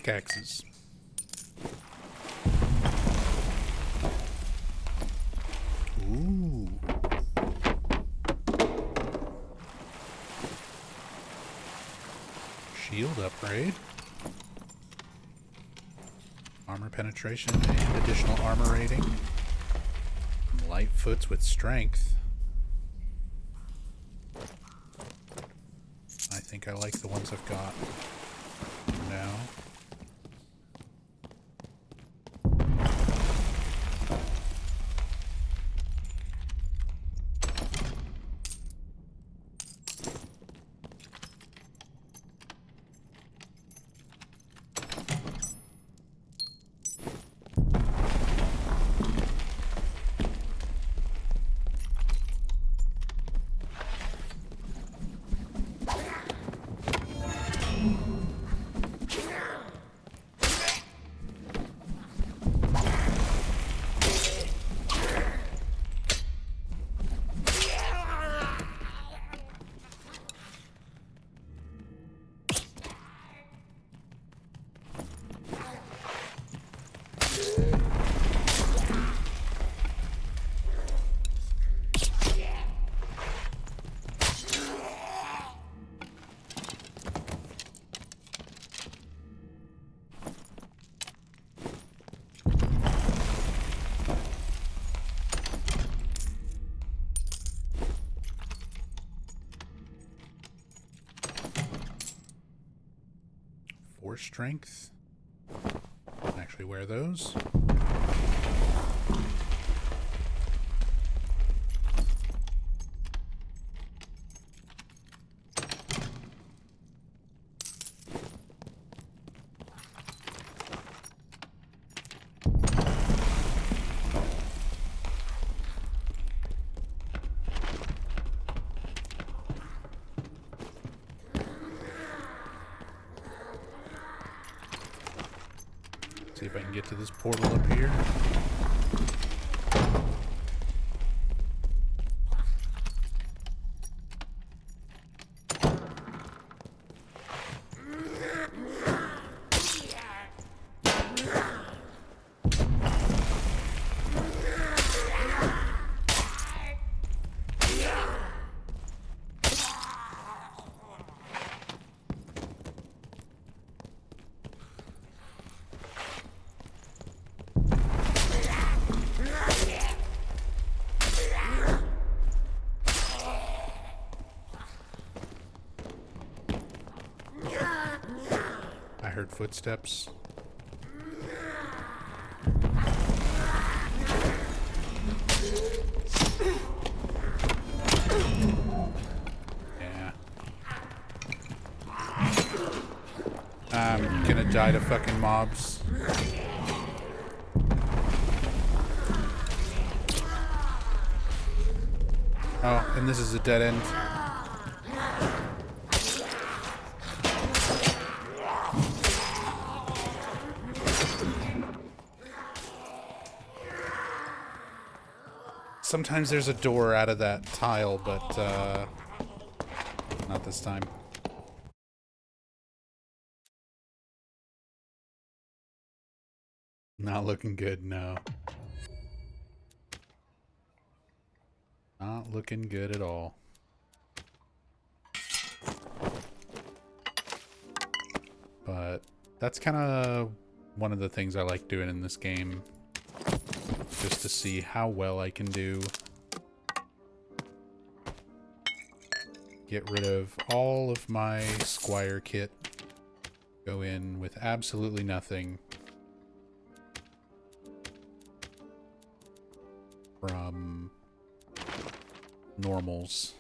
pickaxes. Ooh. Shield upgrade. Armor penetration and additional armor rating. Lightfoots with strength. I think I like the ones I've got now. Strength. Actually wear those. See if I can get to this portal up here. I heard footsteps. Yeah. I'm gonna die to fucking mobs. Oh, and this is a dead end. Sometimes there's a door out of that tile, but not this time. Not looking good, no. Not looking good at all. But that's kind of one of the things I like doing in this game. Just to see how well I can do. Get rid of all of my Squire kit. Go in with absolutely nothing. From normals.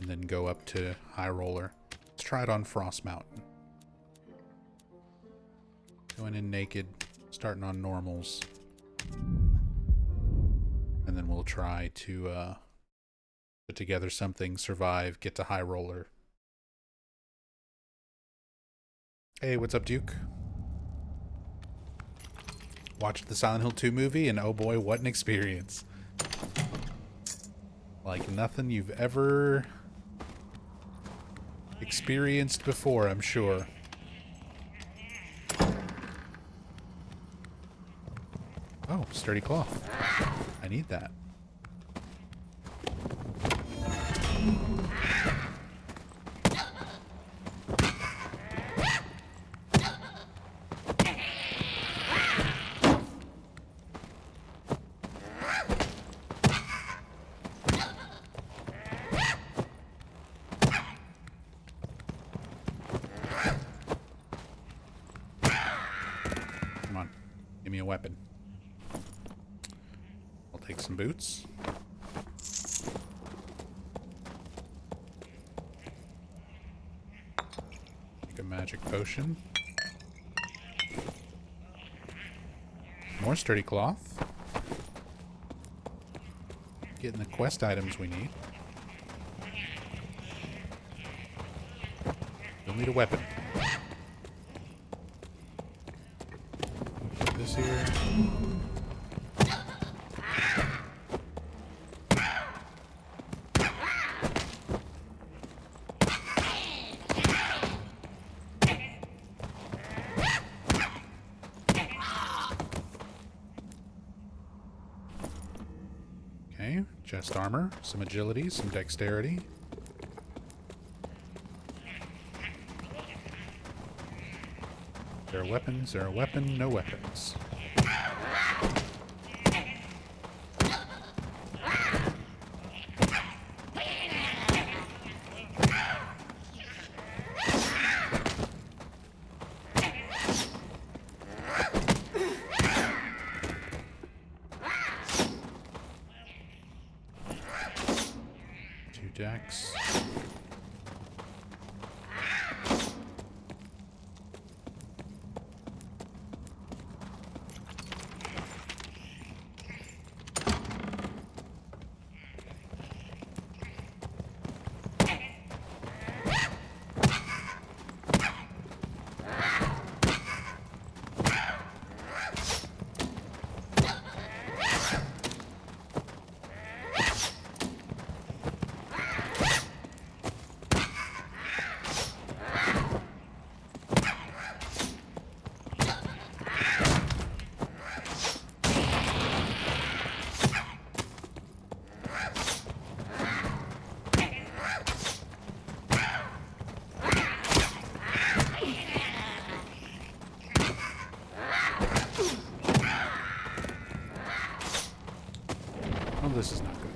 And then go up to High Roller. Let's try it on Frost Mountain. Going in naked, starting on normals. And then we'll try to put together something, survive, get to High Roller. Hey, what's up, Duke? Watched the Silent Hill 2 movie, and oh boy, what an experience. Like nothing you've ever Experienced before, I'm sure. Oh, sturdy cloth. I need that. Come on. Give me a weapon. I'll take some boots. Take a magic potion. More sturdy cloth. Getting the quest items we need. We'll need a weapon. Put this here. Okay, chest armor, some agility, some dexterity. There are weapons, there are weapon, no weapons. Two decks. Oh, this is not good.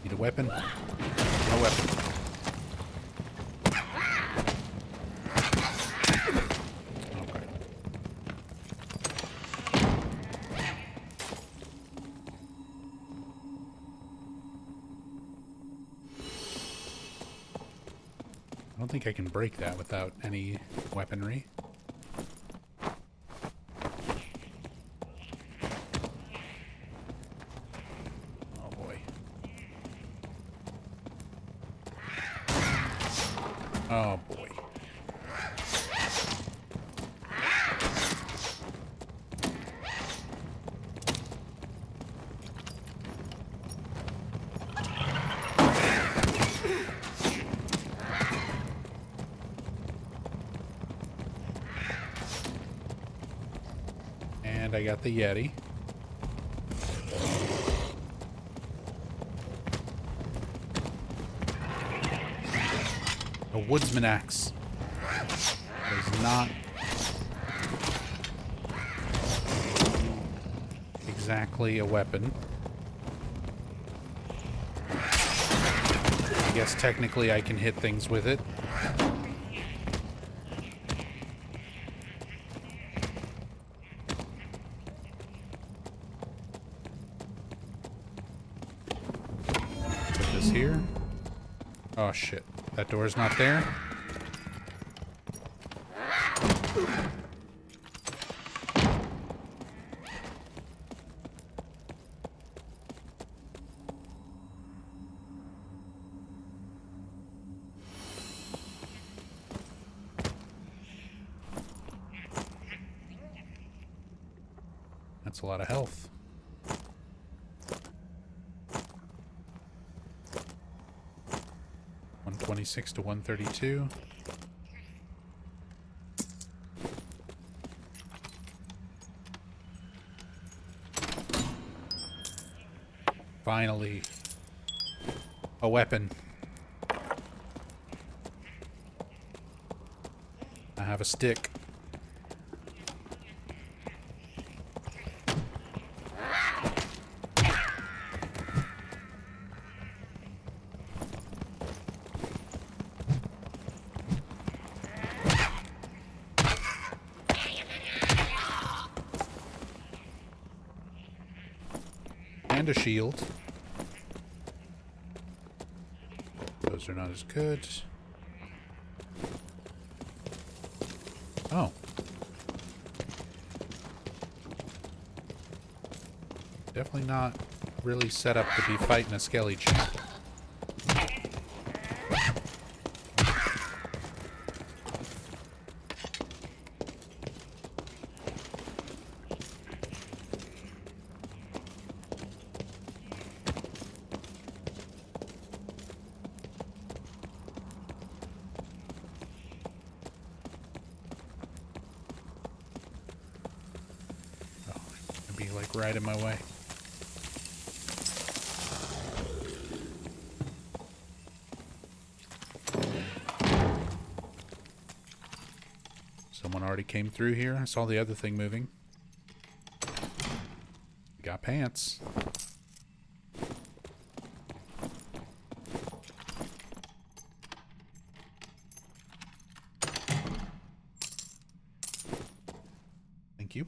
Need a weapon? No weapon. Okay. I don't think I can break that without any weaponry. Oh boy. And I got the Yeti. A woodsman axe. That is not exactly a weapon. I guess technically I can hit things with it. Put this here. Oh shit. That door's not there. That's a lot of health. 126 to 132. Finally. A weapon. I have a stick. And a shield. Those are not as good. Oh. Definitely not really set up to be fighting a skelly champ. Be like right in my way. Someone already came through here. I saw the other thing moving. Got pants. Thank you.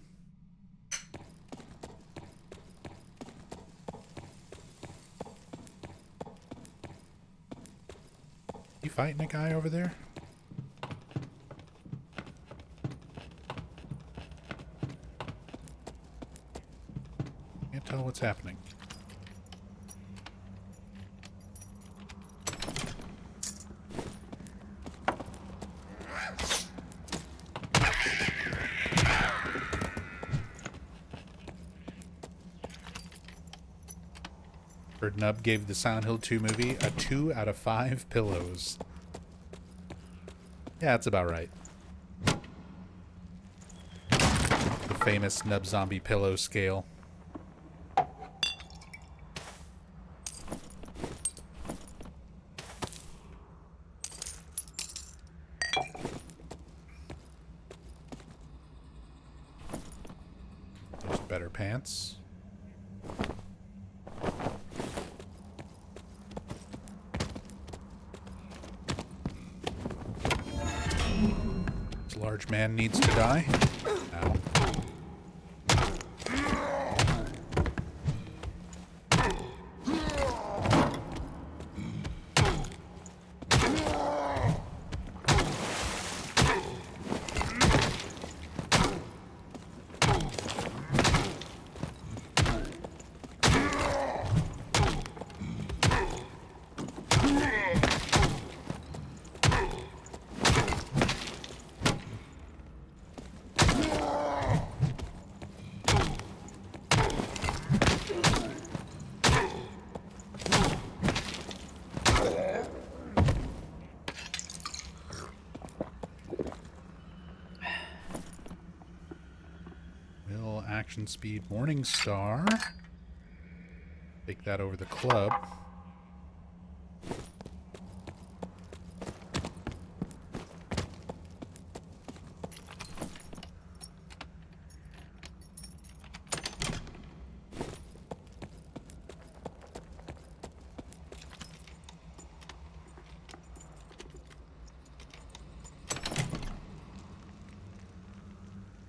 You fighting a guy over there? Can't tell what's happening. Bird Nub gave the Silent Hill 2 movie a 2 out of 5 pillows. Yeah, that's about right. The famous Nub Zombie pillow scale. There's better pants. This large man needs to die. Ow. Action speed Morning Star. Take that over the club.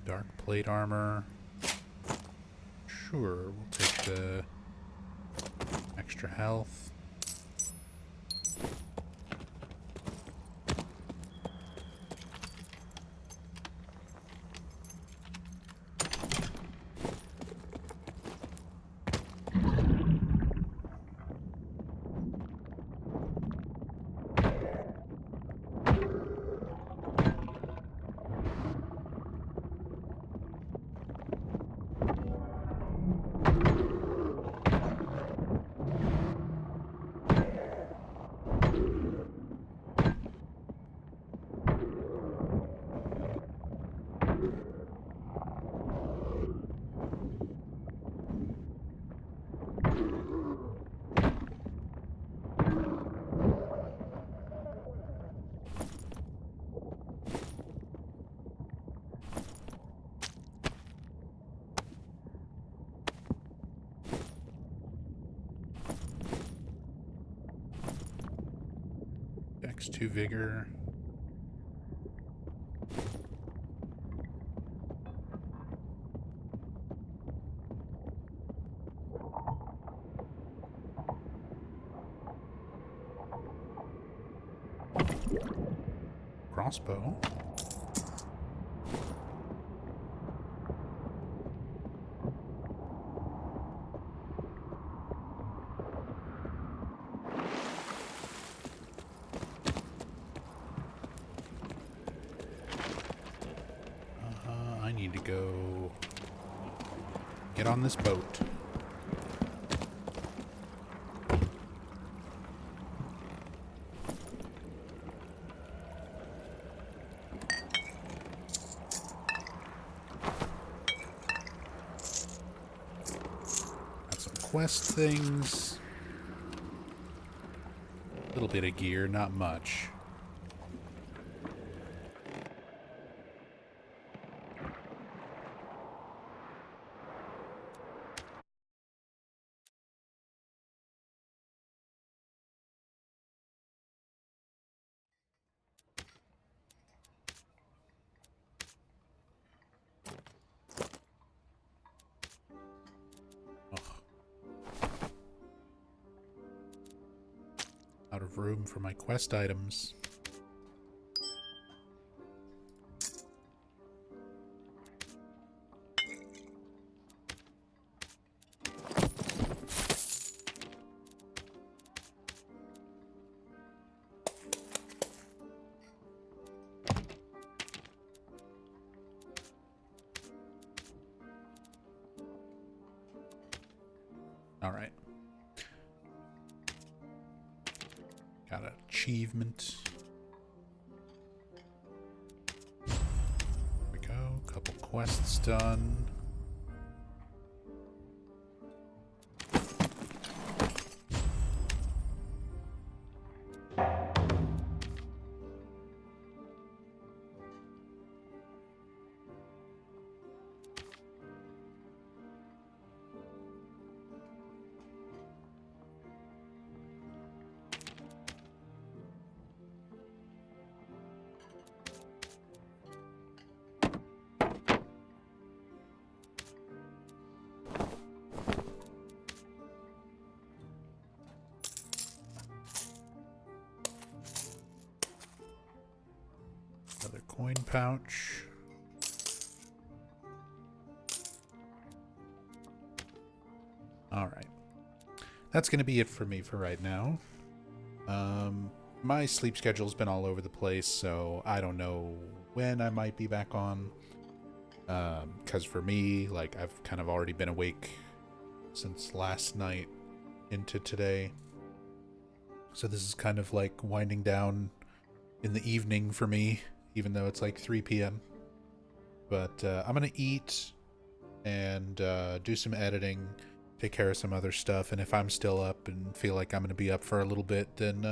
Dark plate armor. Sure, we'll take the extra health. Takes 2 vigor. Crossbow. I need to go get on this boat. Quest things. A little bit of gear, not much. Out of room for my quest items. All right. Got an achievement. There we go. Couple quests done. Another coin pouch. All right. That's going to be it for me for right now. My sleep schedule's been all over the place, so I don't know when I might be back on. Because for me, like, I've kind of already been awake since last night into today. So this is kind of like winding down in the evening for me, even though it's like 3 p.m. But I'm going to eat and do some editing, take care of some other stuff, and if I'm still up and feel like I'm going to be up for a little bit, then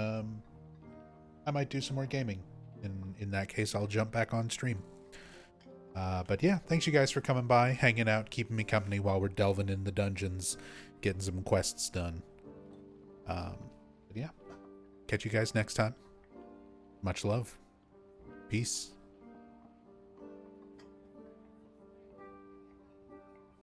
I might do some more gaming. And in that case, I'll jump back on stream. But yeah, thanks you guys for coming by, hanging out, keeping me company while we're delving in the dungeons, getting some quests done. But yeah, catch you guys next time. Much love. Peace.